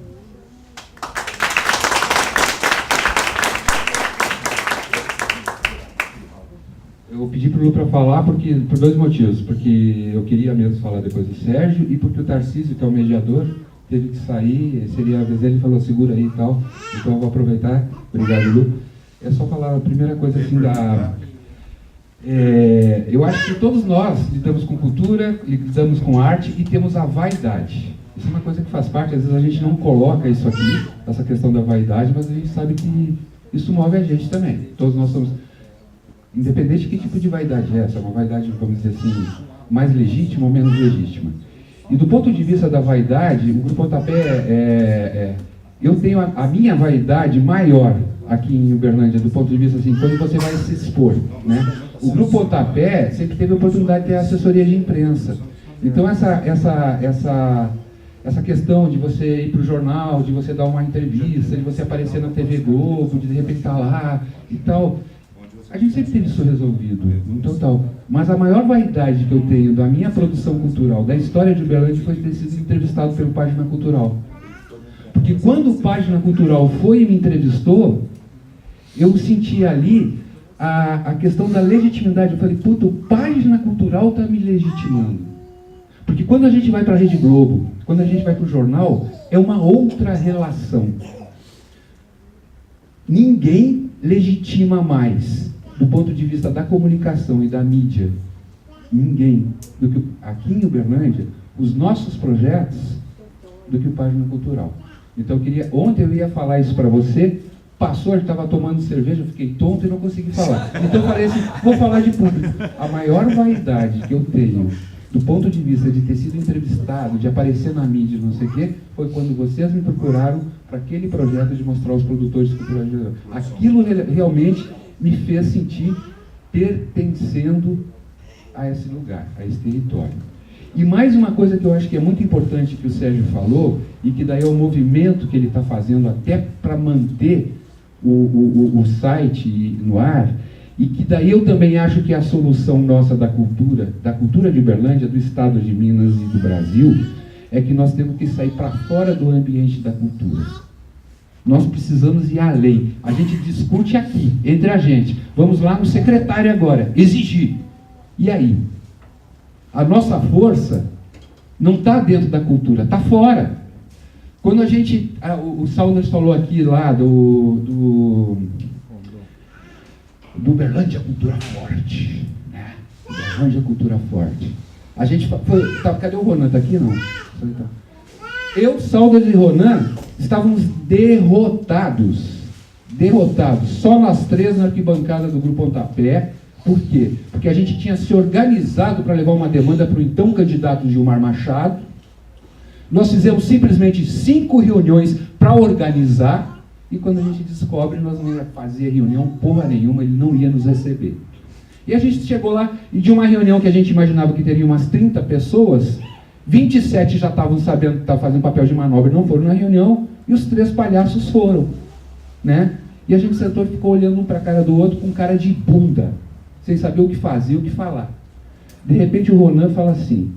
Eu pedi para o Lu para falar por 2 motivos. Porque eu queria mesmo falar depois do Sérgio e porque o Tarcísio, que é o mediador, teve que sair, seria a vez dele, falou segura aí e tal. Então eu vou aproveitar. Obrigado, Lu. É só falar a primeira coisa assim eu acho que todos nós lidamos com cultura, lidamos com arte e temos a vaidade. Isso é uma coisa que faz parte, às vezes a gente não coloca isso aqui, essa questão da vaidade, mas a gente sabe que isso move a gente também. Todos nós somos, independente de que tipo de vaidade é essa, uma vaidade, vamos dizer assim, mais legítima ou menos legítima. E do ponto de vista da vaidade, o Grupo Pontapé, eu tenho a minha vaidade maior aqui em Uberlândia, do ponto de vista assim, quando você vai se expor, né? O Grupo Pontapé sempre teve a oportunidade de ter assessoria de imprensa. Então essa questão de você ir para o jornal, de você dar uma entrevista, de você aparecer na TV Globo, de repente estar lá e tal, a gente sempre teve isso resolvido, então tal. Mas a maior vaidade que eu tenho da minha produção cultural, da história de Uberlândia, foi ter sido entrevistado pelo Página Cultural. Porque quando o Página Cultural foi e me entrevistou, eu senti ali a questão da legitimidade. Eu falei, puta, o Página Cultural está me legitimando. Porque quando a gente vai para a Rede Globo, quando a gente vai para o jornal, é uma outra relação. Ninguém legitima mais, do ponto de vista da comunicação e da mídia, ninguém, do que aqui em Uberlândia, os nossos projetos, do que o Página Cultural. Então ontem eu ia falar isso para você, passou, a gente estava tomando cerveja, eu fiquei tonto e não consegui falar. Então eu falei assim, vou falar de público. A maior vaidade que eu tenho, do ponto de vista de ter sido entrevistado, de aparecer na mídia, não sei o quê, foi quando vocês me procuraram para aquele projeto de mostrar os produtores culturais. Aquilo realmente me fez sentir pertencendo a esse lugar, a esse território. E mais uma coisa que eu acho que é muito importante que o Sérgio falou, e que daí é o movimento que ele está fazendo até para manter o site no ar, e que daí eu também acho que é a solução nossa da cultura de Uberlândia, do estado de Minas e do Brasil, é que nós temos que sair para fora do ambiente da cultura. Nós precisamos ir além. A gente discute aqui, entre a gente. Vamos lá no secretário agora, exigir. E aí? A nossa força não está dentro da cultura, está fora. Quando a gente... o Saunders falou aqui lá do Uberlândia Cultura Forte. Né? Uberlândia Cultura Forte. A gente foi... cadê o Ronan? Está aqui, não? Eu, Saunders e Ronan estávamos derrotados. Só nós três na arquibancada do Grupo Pontapé. Por quê? Porque a gente tinha se organizado para levar uma demanda para o então candidato Gilmar Machado. Nós fizemos simplesmente 5 reuniões para organizar, e quando a gente descobre, nós não ia fazer reunião porra nenhuma, ele não ia nos receber. E a gente chegou lá, e de uma reunião que a gente imaginava que teria umas 30 pessoas, 27 já estavam sabendo que estavam fazendo papel de manobra e não foram na reunião, e os 3 palhaços foram. Né? E a gente sentou e ficou olhando um para a cara do outro com cara de bunda, sem saber o que fazer, o que falar. De repente o Ronan fala assim,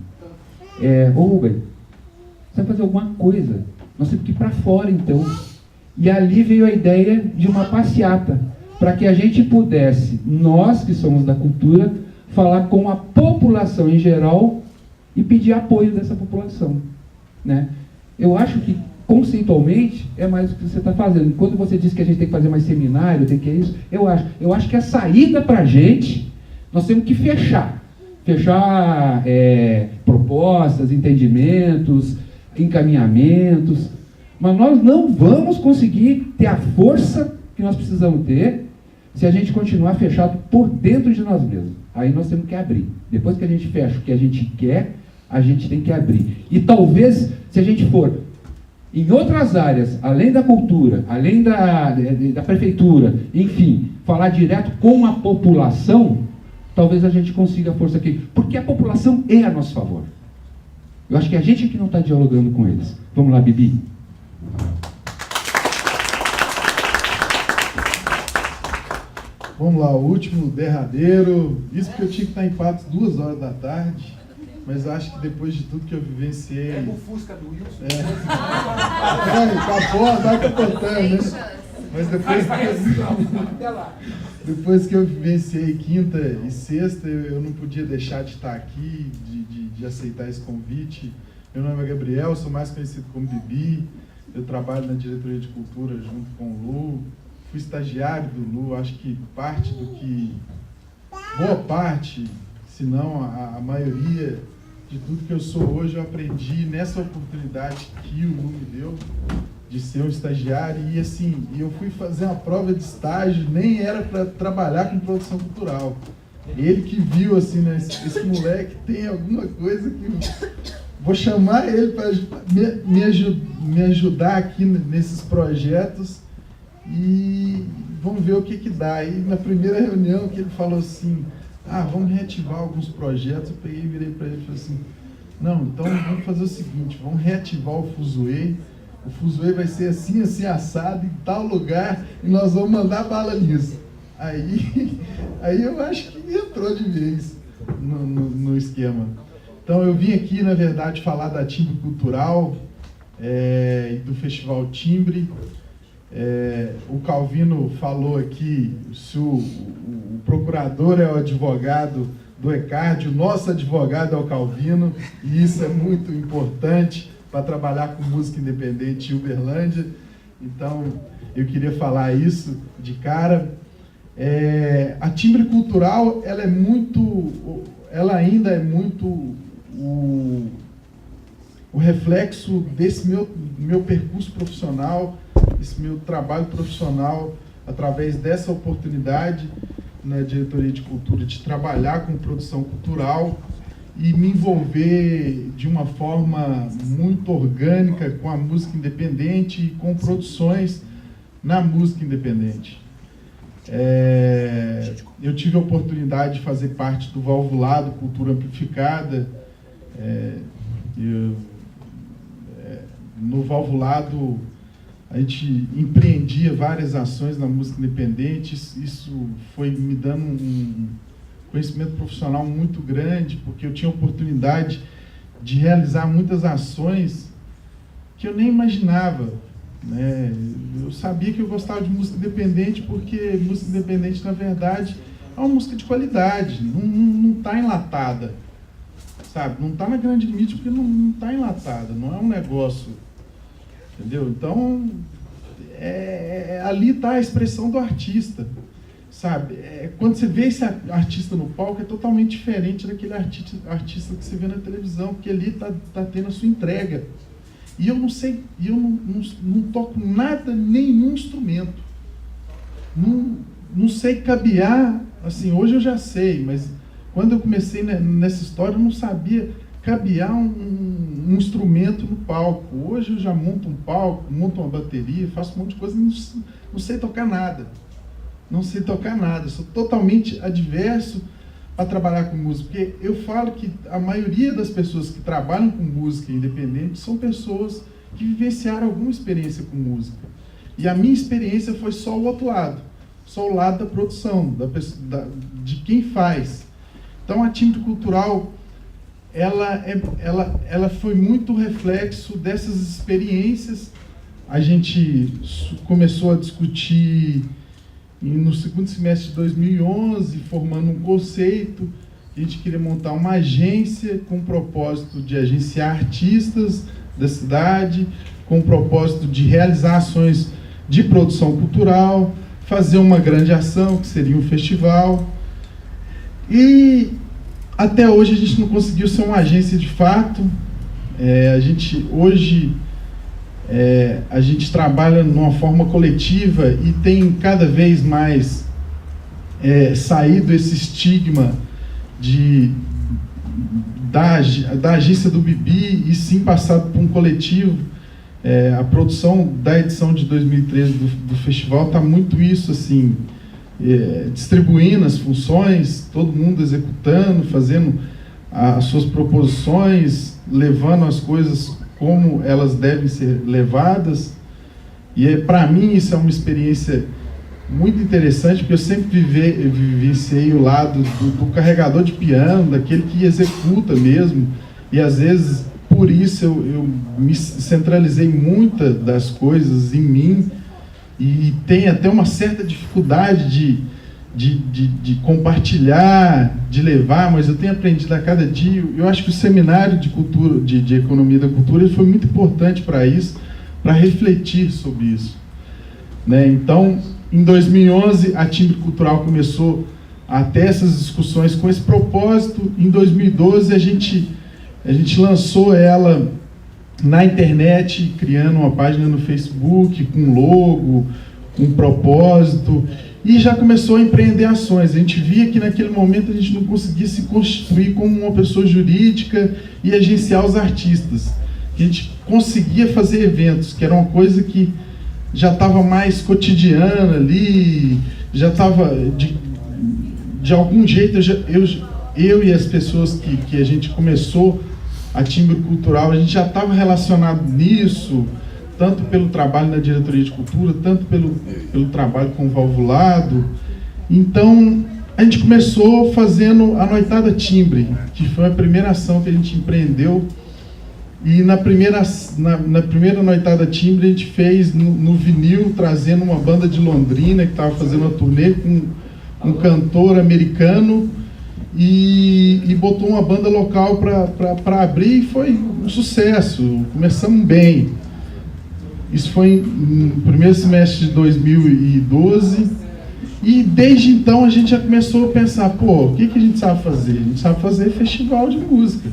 ô Rubem, você vai fazer alguma coisa, nós temos que ir para fora então. E ali veio a ideia de uma passeata, para que a gente pudesse, nós que somos da cultura, falar com a população em geral e pedir apoio dessa população. Né? Eu acho que conceitualmente é mais o que você está fazendo. Quando você diz que a gente tem que fazer mais seminário, tem que isso, eu acho que a saída para a gente, nós temos que fechar propostas, entendimentos, encaminhamentos, mas nós não vamos conseguir ter a força que nós precisamos ter se a gente continuar fechado por dentro de nós mesmos. Aí nós temos que abrir. Depois que a gente fecha o que a gente quer, a gente tem que abrir. E talvez, se a gente for em outras áreas, além da cultura, além da prefeitura, enfim, falar direto com a população, talvez a gente consiga a força aqui. Porque a população é a nosso favor. Eu acho que a gente que não está dialogando com eles. Vamos lá, Bibi. Vamos lá, o último, derradeiro. Isso porque eu tinha que estar em Patos 2 horas da tarde. Mas acho que depois de tudo que eu vivenciei... Pega o Fusca do Wilson. Tá bom, vai capotando, né? Mas depois que eu vivenciei quinta e sexta, eu não podia deixar de estar aqui, de aceitar esse convite. Meu nome é Gabriel, sou mais conhecido como Bibi. Eu trabalho na diretoria de cultura junto com o Lu. Fui estagiário do Lu, acho que boa parte, se não a maioria de tudo que eu sou hoje, eu aprendi nessa oportunidade que o Lu me deu de ser um estagiário. E assim, eu fui fazer uma prova de estágio, nem era para trabalhar com produção cultural. Ele que viu assim, né, esse moleque tem alguma coisa que... Vou chamar ele para me ajudar aqui nesses projetos e vamos ver o que dá. Aí na primeira reunião que ele falou assim, vamos reativar alguns projetos, eu peguei e virei para ele e falei assim, não, então vamos fazer o seguinte, vamos reativar o Fuzuê. O Fuzuê vai ser assim, assim, assado, em tal lugar, e nós vamos mandar bala nisso. Aí eu acho que entrou de vez no esquema. Então eu vim aqui, na verdade, falar da Timbre Cultural e do Festival Timbre. O Calvino falou aqui, se o procurador é o advogado do ECAD, o nosso advogado é o Calvino, e isso é muito importante para trabalhar com música independente em Uberlândia. Então, eu queria falar isso de cara. A Timbre Cultural, ela ainda é muito o reflexo desse meu percurso profissional, esse meu trabalho profissional, através dessa oportunidade na diretoria de cultura, de trabalhar com produção cultural e me envolver de uma forma muito orgânica com a música independente e com produções na música independente. Eu tive a oportunidade de fazer parte do Valvulado Cultura Amplificada, No Valvulado, a gente empreendia várias ações na música independente. Isso foi me dando um conhecimento profissional muito grande, porque eu tinha oportunidade de realizar muitas ações que eu nem imaginava, né? Eu sabia que eu gostava de música independente, porque música independente, na verdade, é uma música de qualidade, não está enlatada, sabe? Não está na grande mídia porque não está enlatada, não é um negócio, entendeu? Então, ali está a expressão do artista, sabe? Quando você vê esse artista no palco, é totalmente diferente daquele artista que você vê na televisão, porque ali está tendo a sua entrega. E eu não sei, eu não toco nada, nenhum instrumento. Não sei cabear, assim, hoje eu já sei, mas quando eu comecei nessa história, eu não sabia cabear um instrumento no palco. Hoje eu já monto um palco, monto uma bateria, faço um monte de coisa, não sei tocar nada. Não sei tocar nada, eu sou totalmente adverso a trabalhar com música, porque eu falo que a maioria das pessoas que trabalham com música independente são pessoas que vivenciaram alguma experiência com música. E a minha experiência foi só o outro lado, só o lado da produção, de quem faz. Então a Timbre Cultural, ela foi muito reflexo dessas experiências. A gente começou a discutir no segundo semestre de 2011, formando um conceito. A gente queria montar uma agência com o propósito de agenciar artistas da cidade, com o propósito de realizar ações de produção cultural, fazer uma grande ação, que seria um festival. E até hoje a gente não conseguiu ser uma agência de fato. A gente trabalha de uma forma coletiva e tem cada vez mais saído esse estigma da agência do Bibi e sim passado por um coletivo. A produção da edição de 2013 do festival está muito isso, assim, distribuindo as funções, todo mundo executando, fazendo as suas proposições, levando as coisas como elas devem ser levadas. E para mim isso é uma experiência muito interessante, porque eu sempre vivenciei o lado do carregador de piano, daquele que executa mesmo, e às vezes por isso eu me centralizei muitas das coisas em mim, e tenho até uma certa dificuldade de compartilhar, de levar, mas eu tenho aprendido a cada dia. Eu acho que o seminário de cultura, de economia da cultura, foi muito importante para isso, para refletir sobre isso, né? Então, em 2011, a Timbre Cultural começou a ter essas discussões com esse propósito. Em 2012, a gente lançou ela na internet, criando uma página no Facebook, com logo, com propósito, e já começou a empreender ações. A gente via que naquele momento a gente não conseguia se constituir como uma pessoa jurídica e agenciar os artistas. A gente conseguia fazer eventos, que era uma coisa que já estava mais cotidiana ali, já estava, de algum jeito, eu e as pessoas que a gente começou a Timbre Cultural, a gente já estava relacionado nisso, tanto pelo trabalho na diretoria de cultura, tanto pelo trabalho com o Valvulado. Então, a gente começou fazendo a Noitada Timbre, que foi a primeira ação que a gente empreendeu. E na primeira Noitada Timbre, a gente fez no vinil, trazendo uma banda de Londrina, que estava fazendo uma turnê com um cantor americano, e botou uma banda local para abrir, e foi um sucesso. Começamos bem. Isso foi no primeiro semestre de 2012, e desde então a gente já começou a pensar, o que a gente sabe fazer? A gente sabe fazer festival de música.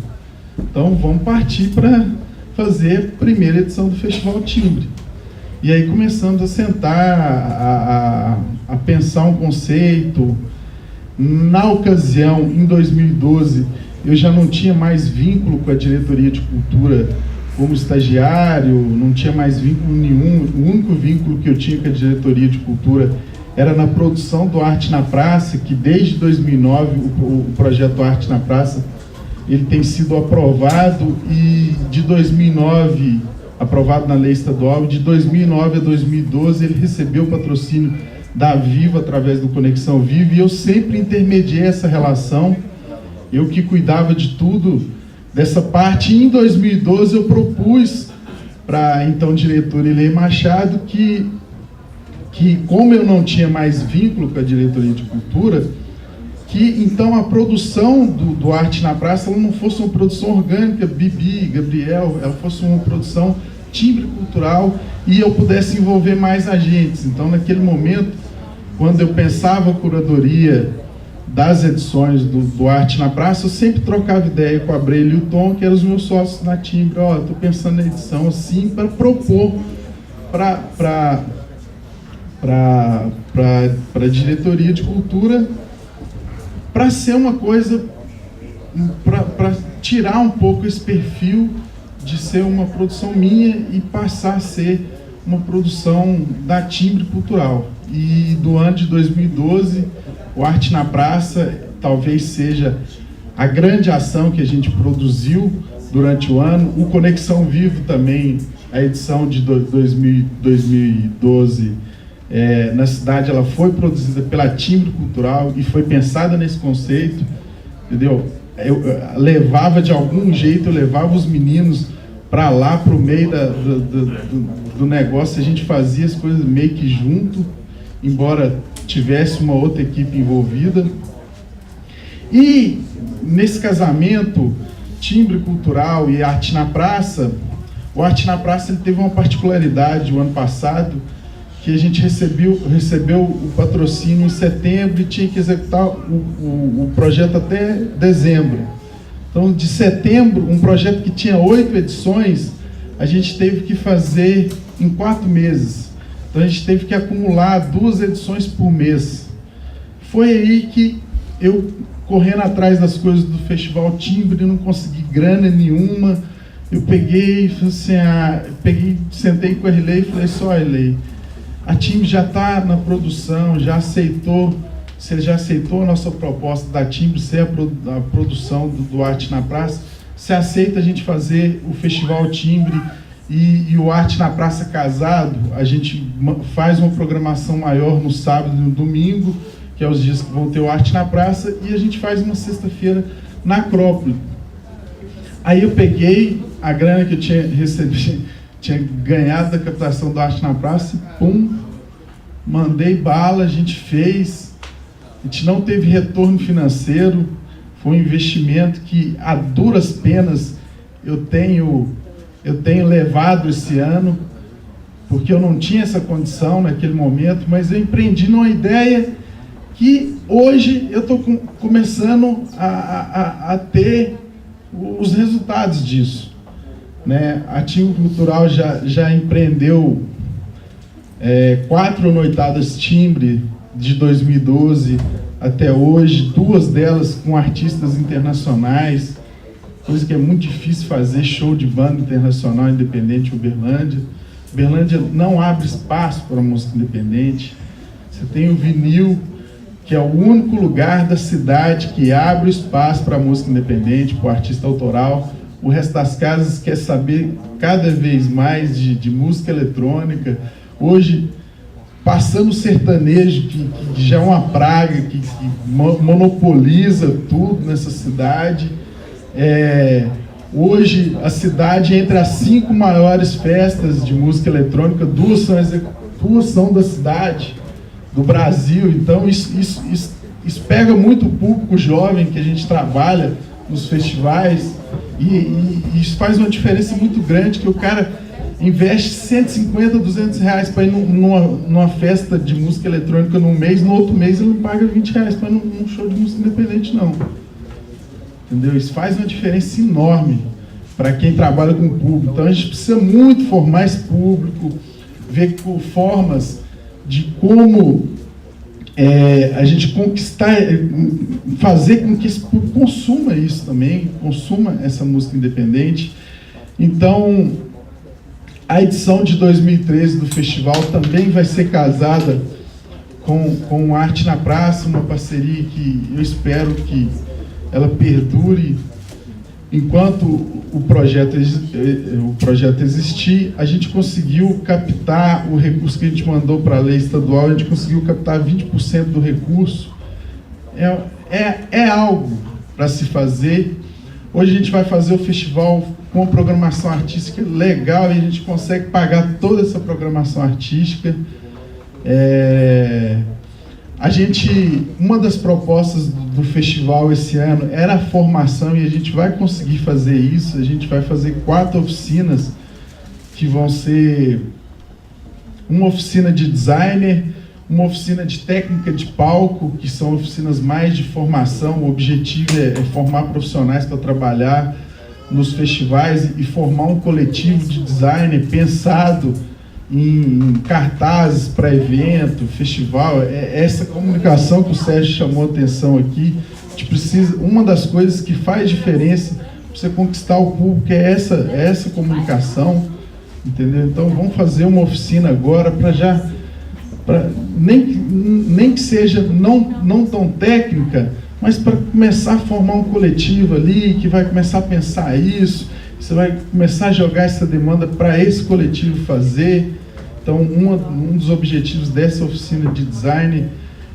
Então vamos partir para fazer a primeira edição do Festival Timbre. E aí começamos a sentar, a pensar um conceito. Na ocasião, em 2012, eu já não tinha mais vínculo com a diretoria de cultura como estagiário, não tinha mais vínculo nenhum. O único vínculo que eu tinha com a diretoria de cultura era na produção do Arte na Praça, que desde 2009 o projeto Arte na Praça ele tem sido aprovado, e de 2009, aprovado na lei estadual, de 2009 a 2012 ele recebeu patrocínio da Vivo através do Conexão Vivo, e eu sempre intermediei essa relação, eu que cuidava de tudo dessa parte. E em 2012 eu propus para a então diretora Ilê Machado que como eu não tinha mais vínculo com a diretoria de cultura, que então a produção do Arte na Praça ela não fosse uma produção orgânica, Bibi, Gabriel, ela fosse uma produção timbre cultural, e eu pudesse envolver mais agentes. Então, naquele momento, quando eu pensava a curadoria das edições do Arte na Praça, eu sempre trocava ideia com a Breila e o Tom, que eram os meus sócios na Timbre. Ó, estou pensando na edição assim, para propor para a diretoria de cultura, para ser uma coisa, para tirar um pouco esse perfil de ser uma produção minha e passar a ser uma produção da Timbre Cultural. E do ano de 2012, o Arte na Praça talvez seja a grande ação que a gente produziu durante o ano. O Conexão Vivo também, a edição de 2012, na cidade, ela foi produzida pela Timbre Cultural e foi pensada nesse conceito, entendeu? Eu levava de algum jeito, eu levava os meninos para lá, para o meio do negócio, a gente fazia as coisas meio que junto, embora tivesse uma outra equipe envolvida. E nesse casamento, Timbre Cultural e Arte na Praça, o Arte na Praça ele teve uma particularidade o ano passado, que a gente recebeu o patrocínio em setembro e tinha que executar o projeto até dezembro. Então, de setembro, um projeto que tinha 8 edições, a gente teve que fazer em 4 meses. Então, a gente teve que acumular 2 edições por mês. Foi aí que eu, correndo atrás das coisas do Festival Timbre, não consegui grana nenhuma. Eu peguei e falei assim, sentei com a Erlei e falei, só Erlei, a Timbre já está na produção, já aceitou, você já aceitou a nossa proposta da Timbre ser a produção do Arte na Praça, você aceita a gente fazer o Festival Timbre e o Arte na Praça casado, a gente faz uma programação maior no sábado e no domingo, que é os dias que vão ter o Arte na Praça, e a gente faz uma sexta-feira na Acrópole. Aí eu peguei a grana que eu tinha recebido, tinha ganhado da captação do Arte na Praça, e pum, mandei bala, a gente fez, a gente não teve retorno financeiro, foi um investimento que a duras penas eu tenho levado esse ano, porque eu não tinha essa condição naquele momento, mas eu empreendi numa ideia que hoje eu estou começando a ter os resultados disso. Né? A Timbre Cultural já empreendeu 4 noitadas Timbre de 2012 até hoje, 2 delas com artistas internacionais, coisa que é muito difícil fazer, show de banda internacional independente em Uberlândia. Uberlândia não abre espaço para música independente. Você tem o Vinil, que é o único lugar da cidade que abre espaço para música independente, para o artista autoral. O resto das casas quer saber cada vez mais de música eletrônica. Hoje, passando o sertanejo, que já é uma praga, que monopoliza tudo nessa cidade. Hoje, a cidade, entre as 5 maiores festas de música eletrônica, 2 são da cidade, do Brasil. Então, isso pega muito o público jovem que a gente trabalha nos festivais, e isso faz uma diferença muito grande, que o cara investe 150, 200 reais para ir numa festa de música eletrônica num mês, no outro mês ele não paga 20 reais para ir num show de música independente, não. Entendeu? Isso faz uma diferença enorme para quem trabalha com o público. Então a gente precisa muito formar esse público, ver formas de como a gente conquistar, fazer com que esse público consuma isso também, consuma essa música independente. Então, a edição de 2013 do festival também vai ser casada com Arte na Praça, uma parceria que eu espero que ela perdure enquanto o projeto existir, a gente conseguiu captar o recurso que a gente mandou para a lei estadual, a gente conseguiu captar 20% do recurso. É algo para se fazer. Hoje a gente vai fazer o festival com uma programação artística legal e a gente consegue pagar toda essa programação artística. Uma das propostas do festival esse ano era a formação e a gente vai conseguir fazer isso. A gente vai fazer 4 oficinas que vão ser uma oficina de designer, uma oficina de técnica de palco, que são oficinas mais de formação. O objetivo é formar profissionais para trabalhar nos festivais e formar um coletivo de designer pensado em cartazes para evento, festival. Essa comunicação que o Sérgio chamou a atenção aqui, a gente precisa, uma das coisas que faz diferença para você conquistar o público é essa comunicação, entendeu? Então vamos fazer uma oficina agora nem que seja não tão técnica, mas para começar a formar um coletivo ali, que vai começar a pensar isso, você vai começar a jogar essa demanda para esse coletivo fazer. Então, um dos objetivos dessa oficina de design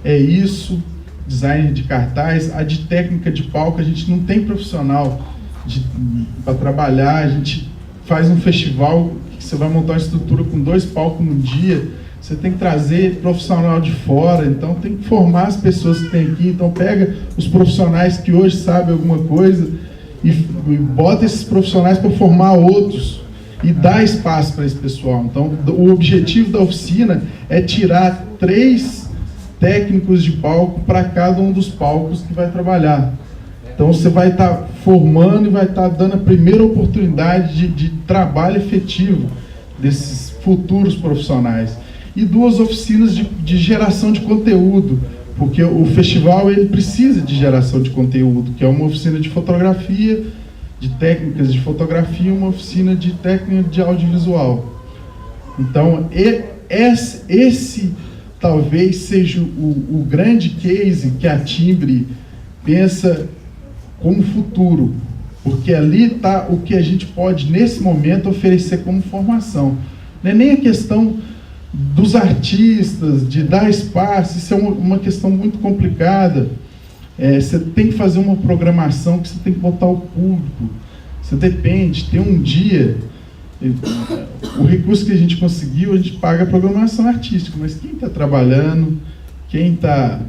é isso, design de cartaz. A de técnica de palco, a gente não tem profissional para trabalhar, a gente faz um festival que você vai montar uma estrutura com 2 palcos no dia, você tem que trazer profissional de fora, então tem que formar as pessoas que tem aqui. Então pega os profissionais que hoje sabem alguma coisa e bota esses profissionais para formar outros e dar espaço para esse pessoal. Então o objetivo da oficina é tirar 3 técnicos de palco para cada um dos palcos que vai trabalhar. Então você vai estar formando e vai estar dando a primeira oportunidade de trabalho efetivo desses futuros profissionais. E 2 oficinas de geração de conteúdo, porque o festival ele precisa de geração de conteúdo, que é uma oficina de fotografia, de técnicas de fotografia, uma oficina de técnica de audiovisual. Então, esse talvez seja o grande case que a Timbre pensa como futuro, porque ali está o que a gente pode, nesse momento, oferecer como formação. Não é nem a questão dos artistas, de dar espaço, isso é uma questão muito complicada. Você tem que fazer uma programação que você tem que botar o público. Você depende, tem um dia, o recurso que a gente conseguiu, a gente paga a programação artística, mas quem está trabalhando, quem está,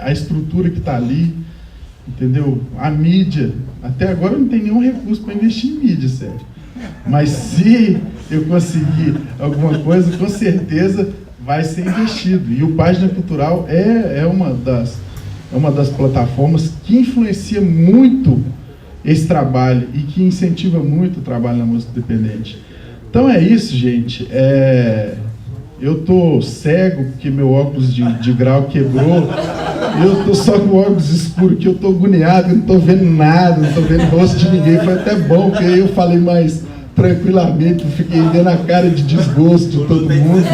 a estrutura que está ali, entendeu? A mídia, até agora não tem nenhum recurso para investir em mídia, sério. Mas se eu conseguir alguma coisa, com certeza vai ser investido. E o Página Cultural é uma das plataformas que influencia muito esse trabalho e que incentiva muito o trabalho na música independente. Então é isso, gente. Eu tô cego porque meu óculos de grau quebrou. Eu tô só com o óculos escuro que eu tô agoniado, eu não tô vendo nada, não tô vendo o rosto de ninguém. Foi até bom, porque aí eu falei mais tranquilamente, eu fiquei vendo a cara de desgosto de todo mundo.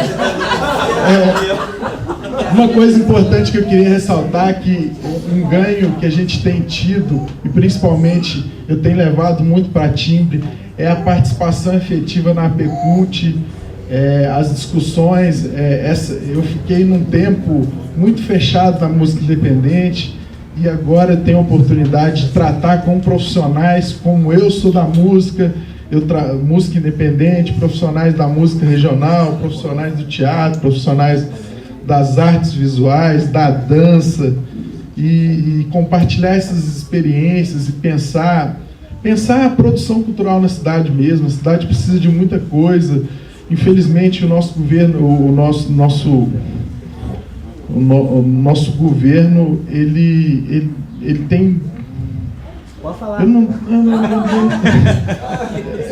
Uma coisa importante que eu queria ressaltar é que um ganho que a gente tem tido, e principalmente eu tenho levado muito para a Timbre, é a participação efetiva na APCult, as discussões. Eu fiquei num tempo muito fechado na música independente e agora tenho a oportunidade de tratar com profissionais como eu sou da música, música independente, profissionais da música regional, profissionais do teatro, profissionais das artes visuais, da dança, e compartilhar essas experiências e pensar a produção cultural na cidade mesmo. A cidade precisa de muita coisa. Infelizmente o nosso governo, o nosso governo, ele tem... Pode falar.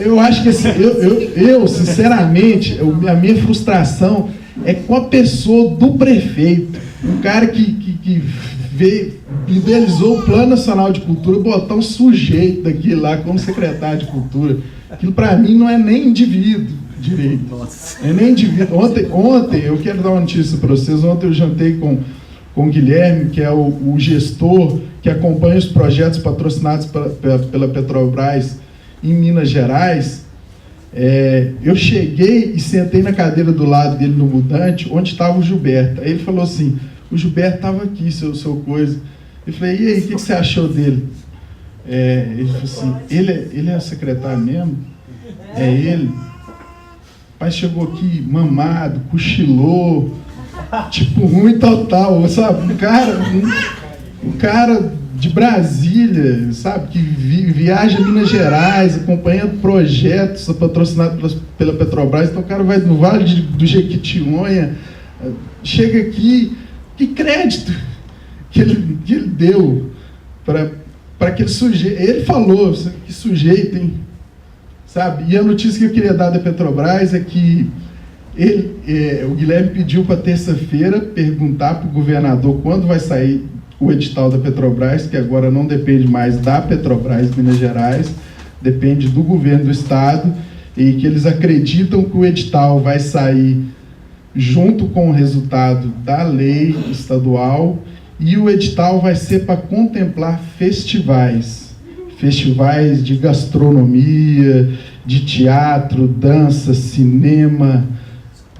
Eu acho que assim, eu sinceramente, a minha frustração é com a pessoa do prefeito, um cara que idealizou o Plano Nacional de Cultura, botar um sujeito daquilo lá como secretário de Cultura. Aquilo para mim não é nem indivíduo direito. Nossa. É nem indivíduo. Ontem, eu quero dar uma notícia para vocês, ontem eu jantei com com o Guilherme, que é o gestor que acompanha os projetos patrocinados pela Petrobras em Minas Gerais. Eu cheguei e sentei na cadeira do lado dele no mudante, onde estava o Gilberto. Aí ele falou assim: o Gilberto estava aqui, seu coisa. Eu falei: e aí, o que você achou dele? Ele falou assim: ele é secretário mesmo? É ele. O pai chegou aqui mamado, cochilou, tipo, ruim total, sabe? Um cara de Brasília, sabe? Que viaja a Minas Gerais, acompanhando projetos patrocinados pela Petrobras. Então o cara vai do Vale do Jequitinhonha, chega aqui, que crédito que ele deu para aquele sujeito. Ele falou: que sujeito, hein? Sabe? E a notícia que eu queria dar da Petrobras é que o Guilherme pediu para terça-feira perguntar para o governador quando vai sair o edital da Petrobras, que agora não depende mais da Petrobras Minas Gerais, depende do governo do estado, e que eles acreditam que o edital vai sair junto com o resultado da lei estadual, e o edital vai ser para contemplar festivais de gastronomia, de teatro, dança, cinema,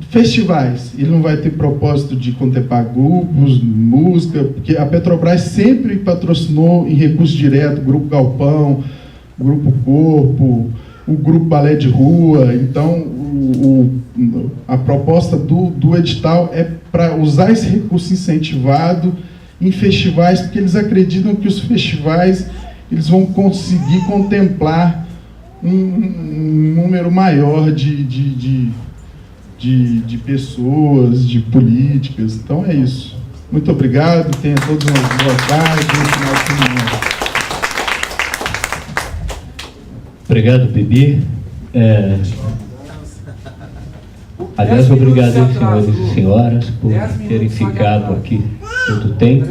festivais. Ele não vai ter propósito de contemplar grupos, música, porque a Petrobras sempre patrocinou em recurso direto Grupo Galpão, Grupo Corpo, o Grupo Balé de Rua. Então, a proposta do edital é para usar esse recurso incentivado em festivais, porque eles acreditam que os festivais eles vão conseguir contemplar um número maior de pessoas, de políticas. Então é isso. Muito obrigado, tenha todos uma boa tarde e um final de semana. Obrigado, Bibi. Aliás, obrigado, senhores e senhoras, por terem ficado aqui todo o tempo.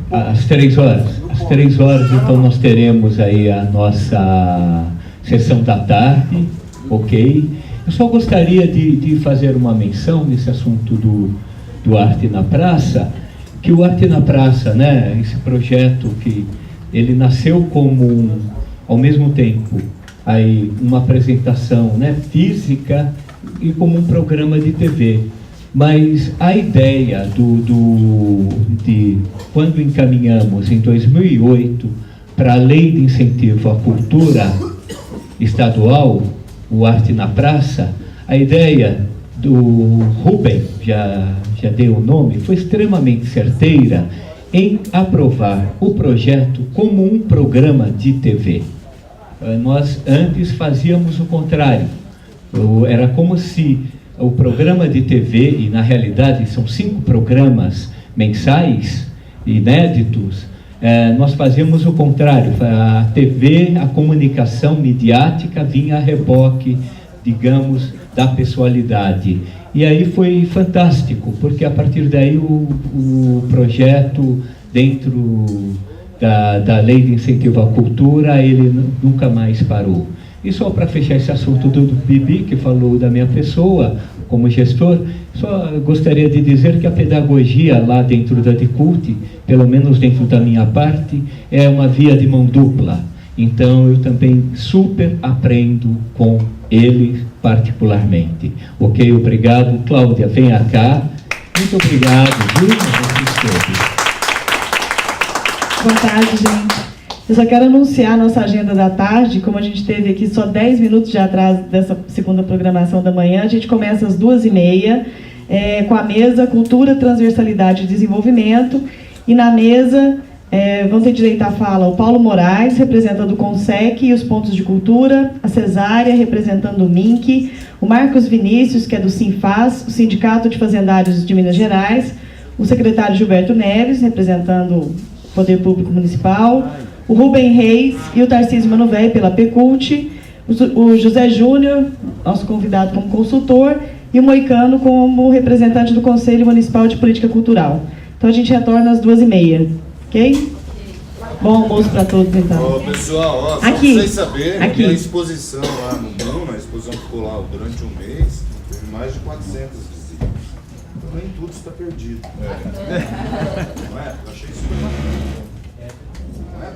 Às 3 horas. Às 3 horas, então, nós teremos aí a nossa sessão da tarde, ok? Eu só gostaria de fazer uma menção nesse assunto do Arte na Praça, que o Arte na Praça, né, esse projeto que ele nasceu como, ao mesmo tempo, aí uma apresentação, né, física e como um programa de TV. Mas a ideia de quando encaminhamos em 2008 para a Lei de Incentivo à Cultura Estadual, o Arte na Praça, a ideia do Rubem, já deu o nome, foi extremamente certeira em aprovar o projeto como um programa de TV. Nós antes fazíamos o contrário, era como se o programa de TV, e na realidade são 5 programas mensais, inéditos, nós fazíamos o contrário. A TV, a comunicação midiática vinha a reboque, digamos, da pessoalidade. E aí foi fantástico, porque a partir daí o projeto, dentro da Lei de Incentivo à Cultura, ele nunca mais parou. E só para fechar esse assunto do Bibi, que falou da minha pessoa como gestor, só gostaria de dizer que a pedagogia lá dentro da Dicult, pelo menos dentro da minha parte, é uma via de mão dupla. Então eu também super aprendo com ele particularmente. Ok? Obrigado. Cláudia, venha cá. Muito obrigado, viu? Boa tarde, gente. Eu só quero anunciar a nossa agenda da tarde. Como a gente teve aqui só 10 minutos de atraso dessa segunda programação da manhã, a gente começa às 2h30 com a mesa Cultura, Transversalidade e Desenvolvimento. E na mesa vão ter direito à fala o Paulo Moraes, representando o CONSEC e os pontos de cultura, a Cesária, representando o MINC, o Marcos Vinícius, que é do Sinfaz, o Sindicato de Fazendários de Minas Gerais, o secretário Gilberto Neves, representando o Poder Público Municipal, o Rubem Reis e o Tarcísio Manovéi pela Pecult, o José Júnior, nosso convidado como consultor, e o Moicano como representante do Conselho Municipal de Política Cultural. Então a gente retorna às 2h30, ok? Bom almoço para todos, então. Pessoal, só aqui, pra vocês saberem, aqui. a exposição lá no Bruno, a exposição ficou lá durante um mês, teve mais de 400 visitas. Então, nem tudo está perdido. Não é? Eu achei isso Não é,